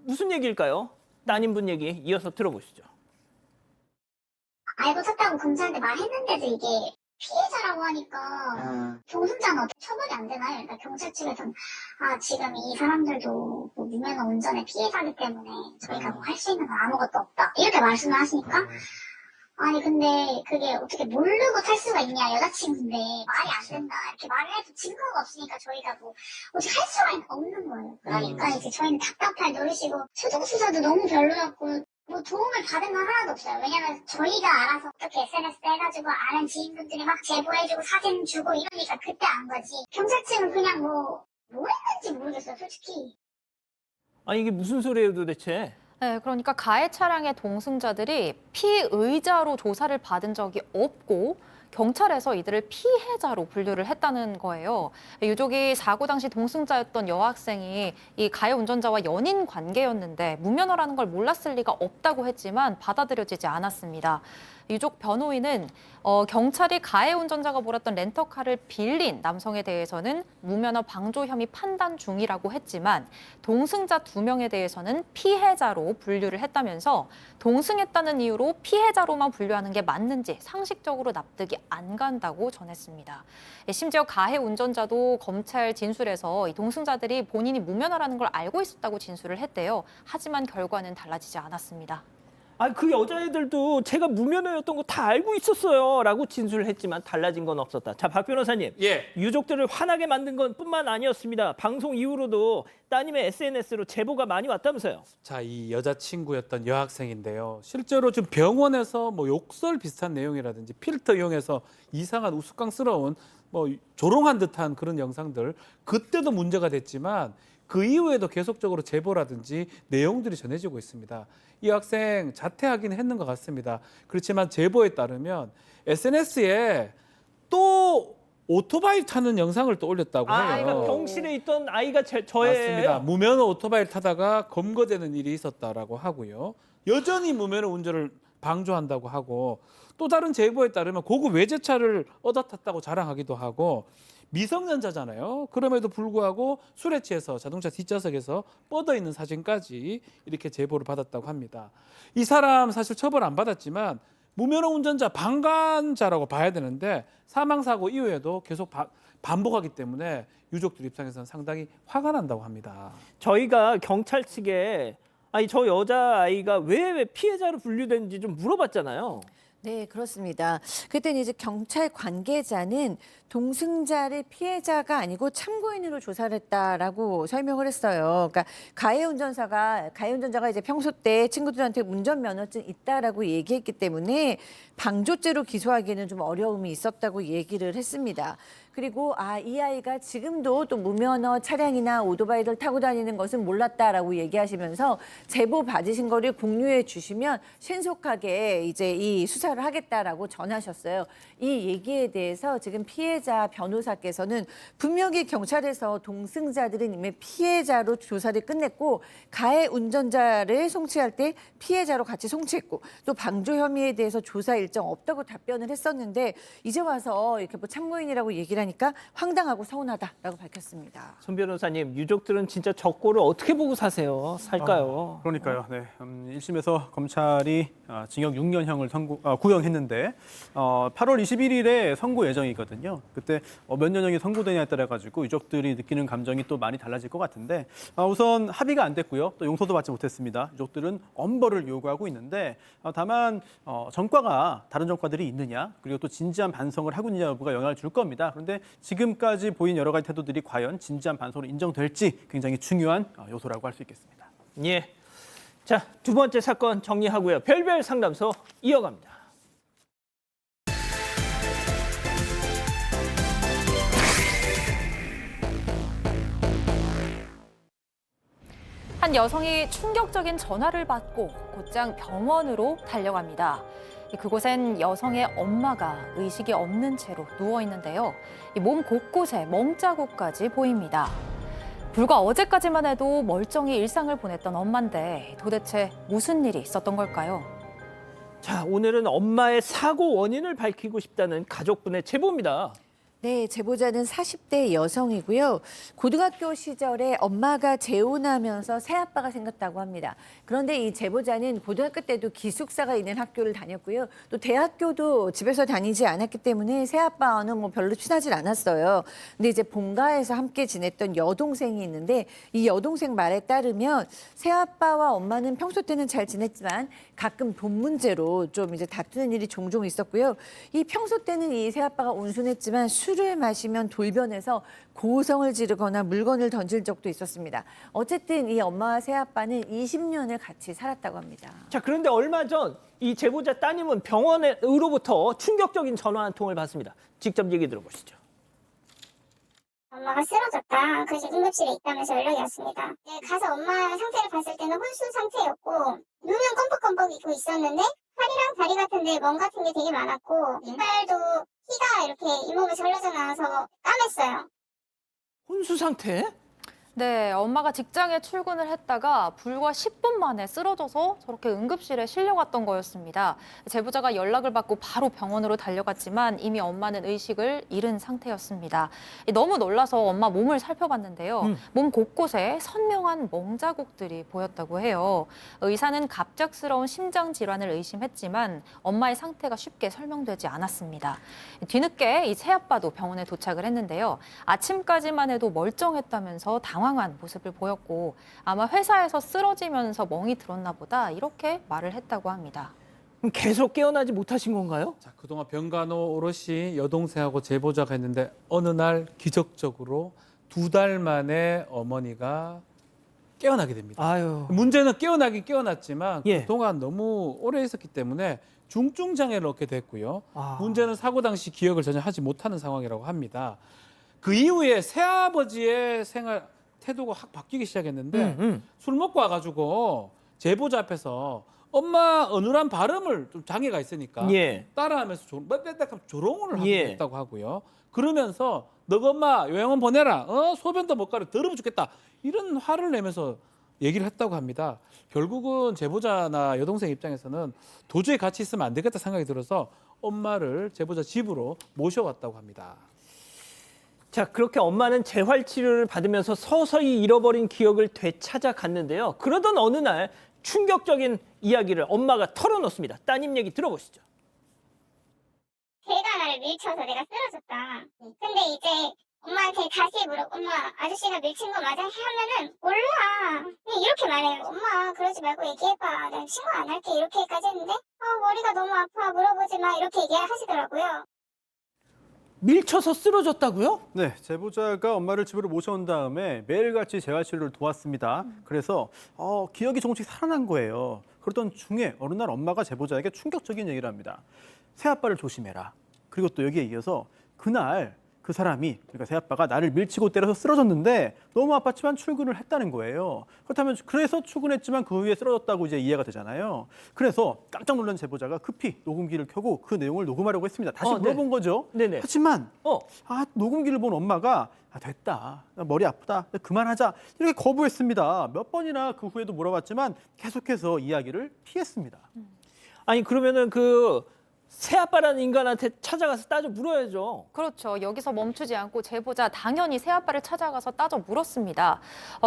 무슨 얘기일까요? 따님분 얘기 이어서 들어보시죠. 알고 쳤다고 검사한테 말했는데도 이게 피해자라고 하니까 동승자는 어떻게 처벌이 안 되나요? 그러니까 경찰 측에서는 지금 이 사람들도 뭐 무면허 운전의 피해자기 때문에 저희가 뭐 할 수 있는 건 아무것도 없다 이렇게 말씀을 하시니까 아니 근데 그게 어떻게 모르고 탈 수가 있냐 여자친구인데 말이 안 된다 이렇게 말을 해도 증거가 없으니까 저희가 뭐 어떻게 할 수가 없는 거예요. 그러니까 이제 저희는 답답할 노릇이고 소동 수사도 너무 별로였고 뭐 도움을 받은 건 하나도 없어요. 왜냐면 저희가 알아서 어떻게 SNS 해가지고 아는 지인분들이 막 제보해주고 사진 주고 이러니까 그때 안 거지. 경찰 측은 그냥 뭐 했는지 모르겠어요 솔직히. 아니 이게 무슨 소리예요 도대체? 네, 그러니까 가해 차량의 동승자들이 피의자로 조사를 받은 적이 없고 경찰에서 이들을 피해자로 분류를 했다는 거예요. 유족이 사고 당시 동승자였던 여학생이 이 가해 운전자와 연인 관계였는데 무면허라는 걸 몰랐을 리가 없다고 했지만 받아들여지지 않았습니다. 유족 변호인은 경찰이 가해 운전자가 몰았던 렌터카를 빌린 남성에 대해서는 무면허 방조 혐의 판단 중이라고 했지만 동승자 2명에 대해서는 피해자로 분류를 했다면서 동승했다는 이유로 피해자로만 분류하는 게 맞는지 상식적으로 납득이 안 간다고 전했습니다. 심지어 가해 운전자도 검찰 진술에서 이 동승자들이 본인이 무면허라는 걸 알고 있었다고 진술을 했대요. 하지만 결과는 달라지지 않았습니다. 아, 그 여자애들도 제가 무면허였던 거 다 알고 있었어요 라고 진술을 했지만 달라진 건 없었다. 자, 박 변호사님. 예. 유족들을 화나게 만든 건 뿐만 아니었습니다. 방송 이후로도 따님의 SNS로 제보가 많이 왔다면서요. 자, 이 여자친구였던 여학생인데요. 실제로 지금 병원에서 뭐 욕설 비슷한 내용이라든지 필터 이용해서 이상한 우스꽝스러운 뭐 조롱한 듯한 그런 영상들 그때도 문제가 됐지만 그 이후에도 계속적으로 제보라든지 내용들이 전해지고 있습니다. 이 학생 자퇴하긴 했는 것 같습니다. 그렇지만 제보에 따르면 SNS에 또 오토바이 타는 영상을 또 올렸다고 해요. 그러니까 병실에 있던 아이가 저예요. 맞습니다. 무면허 오토바이를 타다가 검거되는 일이 있었다라고 하고요. 여전히 무면허 운전을 방조한다고 하고 또 다른 제보에 따르면 고급 외제차를 얻어 탔다고 자랑하기도 하고 미성년자잖아요. 그럼에도 불구하고 술에 취해서 자동차 뒷좌석에서 뻗어 있는 사진까지 이렇게 제보를 받았다고 합니다. 이 사람 사실 처벌 안 받았지만 무면허 운전자 방관자라고 봐야 되는데 사망사고 이후에도 계속 반복하기 때문에 유족들 입장에서는 상당히 화가 난다고 합니다. 저희가 경찰 측에 저 여자아이가 왜 피해자로 분류됐는지 좀 물어봤잖아요. 네, 그렇습니다. 그때는 이제 경찰 관계자는 동승자를 피해자가 아니고 참고인으로 조사를 했다라고 설명을 했어요. 그러니까 가해 운전자가 이제 평소 때 친구들한테 운전면허증 있다라고 얘기했기 때문에 방조죄로 기소하기에는 좀 어려움이 있었다고 얘기를 했습니다. 그리고 이 아이가 지금도 또 무면허 차량이나 오토바이를 타고 다니는 것은 몰랐다라고 얘기하시면서 제보 받으신 거를 공유해 주시면 신속하게 이제 이 수사를 하겠다라고 전하셨어요. 이 얘기에 대해서 지금 피해자 변호사께서는 분명히 경찰에서 동승자들은 이미 피해자로 조사를 끝냈고 가해 운전자를 송치할 때 피해자로 같이 송치했고 또 방조 혐의에 대해서 조사 일정 없다고 답변을 했었는데 이제 와서 이렇게 뭐 참고인이라고 얘기를 하니까 황당하고 서운하다라고 밝혔습니다. 손 변호사님, 유족들은 진짜 적고를 어떻게 보고 살까요? 그러니까요. 네. 1심에서 검찰이 징역 6년형을 구형했는데 8월 21일에 선고 예정이거든요. 그때 몇 년형이 선고되냐에 따라 가지고 유족들이 느끼는 감정이 또 많이 달라질 것 같은데 우선 합의가 안 됐고요. 또 용서도 받지 못했습니다. 유족들은 엄벌을 요구하고 있는데 다만 전과가 다른 전과들이 있느냐 그리고 또 진지한 반성을 하고 있느냐 여부가 영향을 줄 겁니다. 그런데 지금까지 보인 여러 가지 태도들이 과연 진지한 반성으로 인정될지 굉장히 중요한 요소라고 할 수 있겠습니다. 예. 자, 두 번째 사건 정리하고요. 별별 상담소 이어갑니다. 한 여성이 충격적인 전화를 받고 곧장 병원으로 달려갑니다. 그곳엔 여성의 엄마가 의식이 없는 채로 누워 있는데요. 몸 곳곳에 멍자국까지 보입니다. 불과 어제까지만 해도 멀쩡히 일상을 보냈던 엄마인데 도대체 무슨 일이 있었던 걸까요? 자, 오늘은 엄마의 사고 원인을 밝히고 싶다는 가족분의 제보입니다. 네, 제보자는 40대 여성이고요. 고등학교 시절에 엄마가 재혼하면서 새아빠가 생겼다고 합니다. 그런데 이 제보자는 고등학교 때도 기숙사가 있는 학교를 다녔고요. 또 대학교도 집에서 다니지 않았기 때문에 새아빠와는 뭐 별로 친하질 않았어요. 근데 이제 본가에서 함께 지냈던 여동생이 있는데 이 여동생 말에 따르면 새아빠와 엄마는 평소 때는 잘 지냈지만 가끔 돈 문제로 좀 이제 다투는 일이 종종 있었고요. 이 평소 때는 이 새아빠가 온순했지만 술을 마시면 돌변해서 고성을 지르거나 물건을 던질 적도 있었습니다. 어쨌든 이 엄마와 새아빠는 20년을 같이 살았다고 합니다. 자, 그런데 얼마 전 이 제보자 따님은 병원으로부터 충격적인 전화 한 통을 받습니다. 직접 얘기 들어보시죠. 엄마가 쓰러졌다. 그래서 응급실에 있다면서 연락이 왔습니다. 가서 엄마 상태를 봤을 때는 혼수 상태였고 눈은 껌뻑껌뻑 있고 있었는데 팔이랑 다리 같은 데 멍 같은 게 되게 많았고 이빨도 피가 이렇게 잇몸에서 흘러져 나와서 까맸어요. 혼수 상태? 네, 엄마가 직장에 출근을 했다가 불과 10분 만에 쓰러져서 저렇게 응급실에 실려갔던 거였습니다. 제보자가 연락을 받고 바로 병원으로 달려갔지만 이미 엄마는 의식을 잃은 상태였습니다. 너무 놀라서 엄마 몸을 살펴봤는데요. 몸 곳곳에 선명한 멍자국들이 보였다고 해요. 의사는 갑작스러운 심장 질환을 의심했지만 엄마의 상태가 쉽게 설명되지 않았습니다. 뒤늦게 이 새아빠도 병원에 도착을 했는데요. 아침까지만 해도 멀쩡했다면서 당황한 모습을 보였고 아마 회사에서 쓰러지면서 멍이 들었나 보다 이렇게 말을 했다고 합니다. 그럼 계속 깨어나지 못하신 건가요? 자, 그동안 병간호 오롯이 여동생하고 제보자가 했는데 어느 날 기적적으로 2달 만에 어머니가 깨어나게 됩니다. 아유. 문제는 깨어나긴 깨어났지만 예. 그동안 너무 오래 있었기 때문에 중증 장애를 얻게 됐고요. 아. 문제는 사고 당시 기억을 전혀 하지 못하는 상황이라고 합니다. 그 이후에 새아버지의 생활 태도가 확 바뀌기 시작했는데 술 먹고 와가지고 제보자 앞에서 엄마 어눌한 발음을 좀 장애가 있으니까 예. 따라하면서 조롱을 하고 예. 있다고 하고요. 그러면서 너가 엄마 요양원 보내라. 소변도 못 가려 더러워 죽겠다. 이런 화를 내면서 얘기를 했다고 합니다. 결국은 제보자나 여동생 입장에서는 도저히 같이 있으면 안 되겠다 생각이 들어서 엄마를 제보자 집으로 모셔왔다고 합니다. 자, 그렇게 엄마는 재활 치료를 받으면서 서서히 잃어버린 기억을 되찾아갔는데요. 그러던 어느 날 충격적인 이야기를 엄마가 털어놓습니다. 따님 얘기 들어보시죠. 걔가 나를 밀쳐서 내가 쓰러졌다. 근데 이제 엄마한테 다시 엄마 아저씨가 밀친 거 맞아? 하면은 몰라. 그냥 이렇게 말해요. 엄마 그러지 말고 얘기해봐. 난 신고 안 할게. 이렇게까지 했는데 머리가 너무 아파. 물어보지 마. 이렇게 얘기하시더라고요. 밀쳐서 쓰러졌다고요? 네, 제보자가 엄마를 집으로 모셔온 다음에 매일같이 재활치료를 도왔습니다. 그래서 기억이 조금씩 살아난 거예요. 그러던 중에 어느 날 엄마가 제보자에게 충격적인 얘기를 합니다. 새아빠를 조심해라. 그리고 또 여기에 이어서 그날 그 사람이, 그러니까 새아빠가 나를 밀치고 때려서 쓰러졌는데 너무 아팠지만 출근을 했다는 거예요. 그렇다면 그래서 출근했지만 그 후에 쓰러졌다고 이제 이해가 되잖아요. 그래서 깜짝 놀란 제보자가 급히 녹음기를 켜고 그 내용을 녹음하려고 했습니다. 다시 물어본 거죠. 네네. 하지만 녹음기를 본 엄마가 됐다. 나 머리 아프다. 그만하자. 이렇게 거부했습니다. 몇 번이나 그 후에도 물어봤지만 계속해서 이야기를 피했습니다. 아니, 그러면은 그 새아빠라는 인간한테 찾아가서 따져 물어야죠. 그렇죠. 여기서 멈추지 않고 제보자 당연히 새아빠를 찾아가서 따져 물었습니다.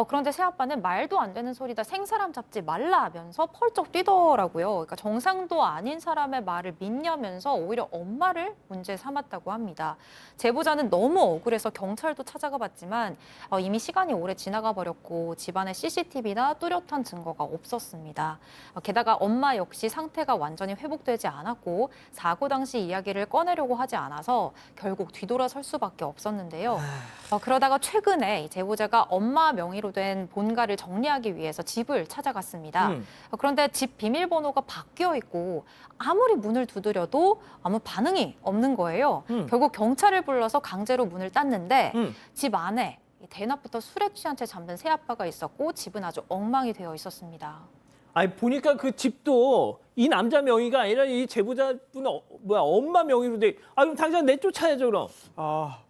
그런데 새아빠는 말도 안 되는 소리다. 생사람 잡지 말라면서 펄쩍 뛰더라고요. 그러니까 정상도 아닌 사람의 말을 믿냐면서 오히려 엄마를 문제 삼았다고 합니다. 제보자는 너무 억울해서 경찰도 찾아가 봤지만 이미 시간이 오래 지나가 버렸고 집안에 CCTV나 뚜렷한 증거가 없었습니다. 게다가 엄마 역시 상태가 완전히 회복되지 않았고 사고 당시 이야기를 꺼내려고 하지 않아서 결국 뒤돌아설 수밖에 없었는데요. 그러다가 최근에 제보자가 엄마 명의로 된 본가를 정리하기 위해서 집을 찾아갔습니다. 그런데 집 비밀번호가 바뀌어 있고 아무리 문을 두드려도 아무 반응이 없는 거예요. 결국 경찰을 불러서 강제로 문을 땄는데 집 안에 대낮부터 술에 취한 채 잠든 새아빠가 있었고 집은 아주 엉망이 되어 있었습니다. 아니, 보니까 그 집도 이 남자 명의가 아니라 이 제보자분 엄마 명의로 돼. 그럼 당장 내쫓아야죠, 그럼.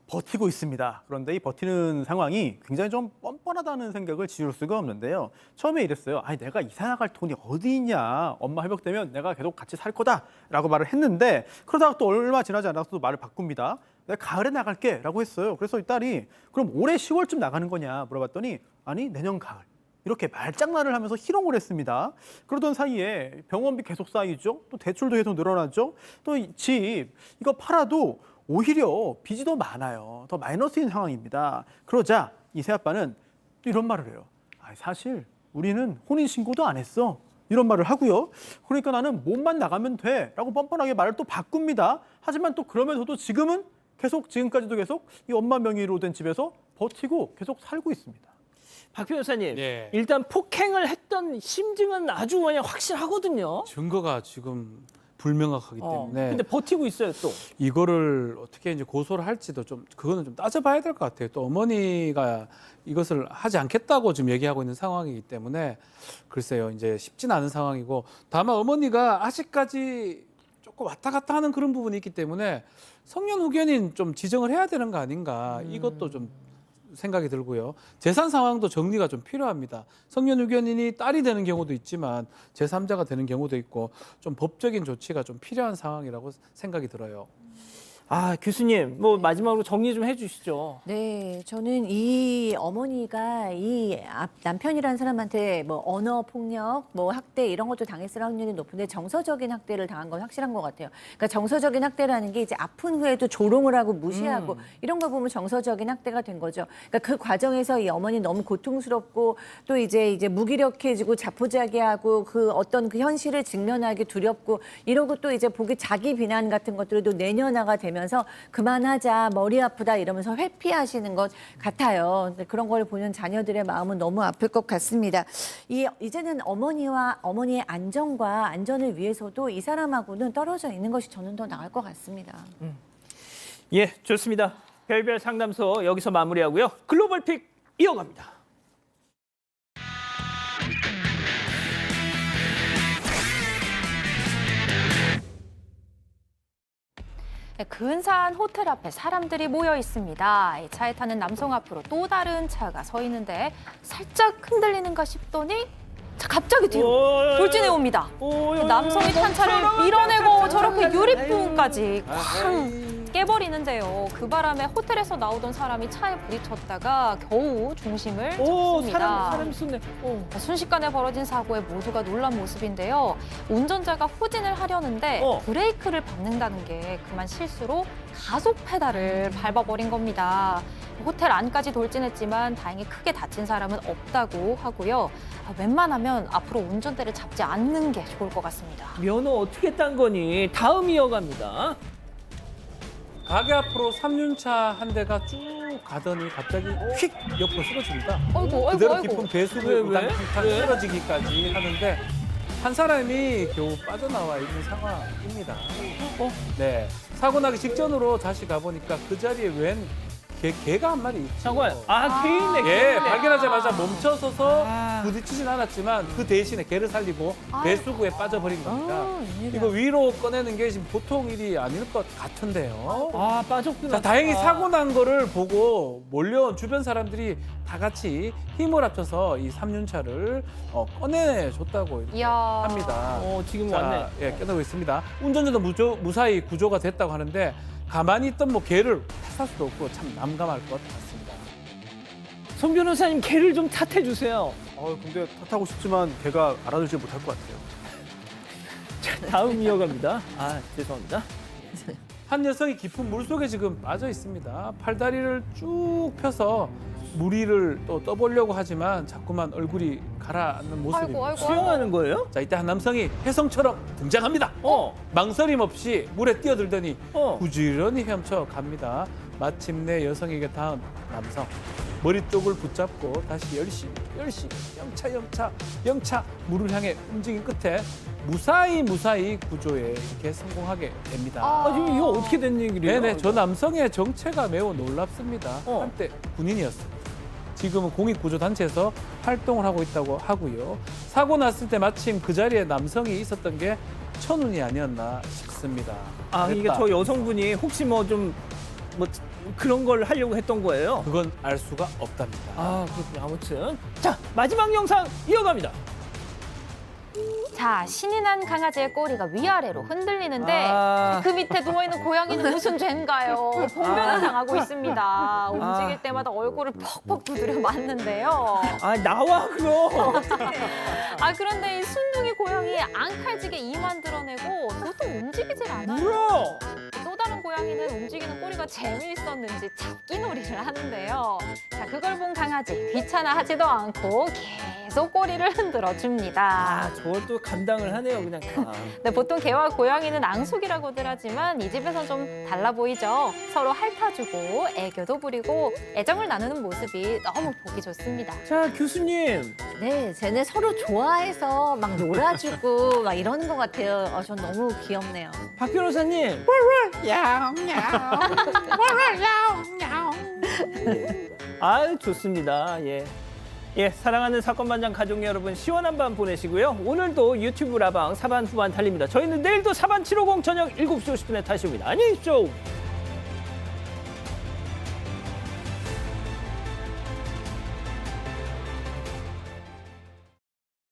버티고 있습니다. 그런데 이 버티는 상황이 굉장히 좀 뻔뻔하다는 생각을 지울 수가 없는데요. 처음에 이랬어요. 아니 내가 이사 나갈 돈이 어디 있냐. 엄마 회복되면 내가 계속 같이 살 거다라고 말을 했는데 그러다가 또 얼마 지나지 않아서 또 말을 바꿉니다. 내가 가을에 나갈게라고 했어요. 그래서 이 딸이 그럼 올해 10월쯤 나가는 거냐 물어봤더니 아니 내년 가을. 이렇게 말장난을 하면서 희롱을 했습니다. 그러던 사이에 병원비 계속 쌓이죠. 또 대출도 계속 늘어나죠. 또 집 이거 팔아도 오히려 빚이 더 많아요. 더 마이너스인 상황입니다. 그러자 이 새아빠는 또 이런 말을 해요. 사실 우리는 혼인신고도 안 했어. 이런 말을 하고요. 그러니까 나는 몸만 나가면 돼. 라고 뻔뻔하게 말을 또 바꿉니다. 하지만 또 그러면서도 지금까지도 계속 이 엄마 명의로 된 집에서 버티고 계속 살고 있습니다. 박 변호사님, 예. 일단 폭행을 했던 심증은 아주 그냥 확실하거든요. 증거가 지금 불명확하기 때문에 근데 버티고 있어요, 또. 이거를 어떻게 이제 고소를 할지도 그거는 좀 따져봐야 될 것 같아요. 또 어머니가 이것을 하지 않겠다고 지금 얘기하고 있는 상황이기 때문에 글쎄요, 이제 쉽진 않은 상황이고 다만 어머니가 아직까지 조금 왔다 갔다 하는 그런 부분이 있기 때문에 성년 후견인 좀 지정을 해야 되는 거 아닌가 이것도 좀 생각이 들고요. 재산 상황도 정리가 좀 필요합니다. 성년 후견인이 딸이 되는 경우도 있지만 제3자가 되는 경우도 있고 좀 법적인 조치가 좀 필요한 상황이라고 생각이 들어요. 교수님, 뭐 마지막으로 정리 좀 해주시죠. 네, 저는 이 어머니가 이 남편이라는 사람한테 뭐 언어 폭력, 뭐 학대 이런 것도 당했을 확률이 높은데 정서적인 학대를 당한 건 확실한 것 같아요. 그러니까 정서적인 학대라는 게 이제 아픈 후에도 조롱을 하고 무시하고 이런 거 보면 정서적인 학대가 된 거죠. 그러니까 그 과정에서 이 어머니 너무 고통스럽고 또 이제 무기력해지고 자포자기하고 그 어떤 그 현실을 직면하기 두렵고 이러고 또 이제 보기 자기 비난 같은 것들도 내년화가 되면서 그만하자, 머리 아프다 이러면서 회피하시는 것 같아요. 근데 그런 걸 보는 자녀들의 마음은 너무 아플 것 같습니다. 이제는 어머니의 안전과 안전을 위해서도 이 사람하고는 떨어져 있는 것이 저는 더 나을 것 같습니다. 예, 좋습니다. 별별 상담소 여기서 마무리하고요. 글로벌픽 이어갑니다. 근사한 호텔 앞에 사람들이 모여 있습니다. 이 차에 타는 남성 앞으로 또 다른 차가 서 있는데 살짝 흔들리는가 싶더니 갑자기 뒤로 돌진해 옵니다. 남성이 탄 차를 밀어내고 저렇게 유리부분까지 쾅 깨버리는데요. 그 바람에 호텔에서 나오던 사람이 차에 부딪혔다가 겨우 중심을 잡습니다. 사람 쏘네. 순식간에 벌어진 사고에 모두가 놀란 모습인데요. 운전자가 후진을 하려는데 브레이크를 밟는다는 게 그만 실수로 가속 페달을 밟아버린 겁니다. 호텔 안까지 돌진했지만 다행히 크게 다친 사람은 없다고 하고요. 웬만하면 앞으로 운전대를 잡지 않는 게 좋을 것 같습니다. 면허 어떻게 딴 거니? 다음 이어갑니다. 가게 앞으로 3륜차 한 대가 쭉 가더니 갑자기 휙 옆으로 쓰러집니다. 그대로 깊은 배수구에 우당탕탕 쓰러지기까지 하는데 한 사람이 겨우 빠져나와 있는 상황입니다. 네, 사고 나기 직전으로 다시 가보니까 그 자리에 웬 개가 한 마리 있죠. 장관, 개있네. 예, 발견하자마자 멈춰서서 부딪히진 않았지만 그 대신에 개를 살리고 배수구에 빠져버린 겁니다. 이거 위로 꺼내는 게 지금 보통 일이 아닐 것 같은데요. 빠졌구나. 자, 다행히 사고 난 거를 보고 몰려온 주변 사람들이 다 같이 힘을 합쳐서 이 3륜차를 꺼내줬다고 합니다. 지금 왔네. 예, 꺼내고 있습니다. 운전자도 무사히 구조가 됐다고 하는데 가만히 있던 개를 탓할 수도 없고 참 난감할 것 같습니다. 송 변호사님, 개를 좀 탓해 주세요. 근데 탓하고 싶지만 걔가 알아들지 못할 것 같아요. 자, 다음 이어갑니다. 죄송합니다. 한 여성이 깊은 물속에 지금 빠져 있습니다. 팔다리를 쭉 펴서 무리를 또 떠보려고 하지만 자꾸만 얼굴이 가라앉는 모습입니다. 수영하는 거예요? 자, 이때 한 남성이 혜성처럼 등장합니다. 망설임 없이 물에 뛰어들더니 부지런히 헤엄쳐 갑니다. 마침내 여성에게 닿은 남성. 머리 쪽을 붙잡고 다시 열심히 영차 물을 향해 움직인 끝에 무사히 구조에 이렇게 성공하게 됩니다. 지금 이거 어떻게 된 얘기예요? 네네, 저 남성의 정체가 매우 놀랍습니다. 한때 군인이었습니다. 지금은 공익구조단체에서 활동을 하고 있다고 하고요. 사고 났을 때 마침 그 자리에 남성이 있었던 게 천운이 아니었나 싶습니다. 이게 저 여성분이 혹시 그런 걸 하려고 했던 거예요. 그건 알 수가 없답니다. 아, 그렇군요. 아무튼 자, 마지막 영상 이어갑니다. 자, 신이 난 강아지의 꼬리가 위아래로 흔들리는데 아. 그 밑에 누워있는 고양이는 무슨 죄인가요? 봉변을 당하고 있습니다. 움직일 때마다 얼굴을 퍽퍽 두드려 맞는데요. 아, 나와 그럼. 아, 그런데 이 순둥이 고양이 앙칼지게 이만 드러내고 도통 움직이질 않아요. 뭐야? 또 다른 고양이는 움직이는 꼬리가 재미있었는지 잡기놀이를 하는데요. 자, 그걸 본 강아지 귀찮아하지도 않고 계속 꼬리를 흔들어 줍니다. 아, 저걸 또 감당을 하네요, 그냥 다. 네, 보통 개와 고양이는 앙숙이라고들 하지만 이 집에선 좀 달라 보이죠. 서로 핥아주고 애교도 부리고 애정을 나누는 모습이 너무 보기 좋습니다. 자, 교수님. 네, 쟤네 서로 좋아해서 막 놀아주고 막 이러는 것 같아요. 전 너무 귀엽네요. 박 변호사님. 아유, 좋습니다. 예. 예, 사랑하는 사건반장 가족 여러분, 시원한 밤 보내시고요. 오늘도 유튜브 라방 사반 후반 달립니다. 저희는 내일도 사반 750 저녁 7시 50분에 다시 옵니다. 안녕히 계십시오.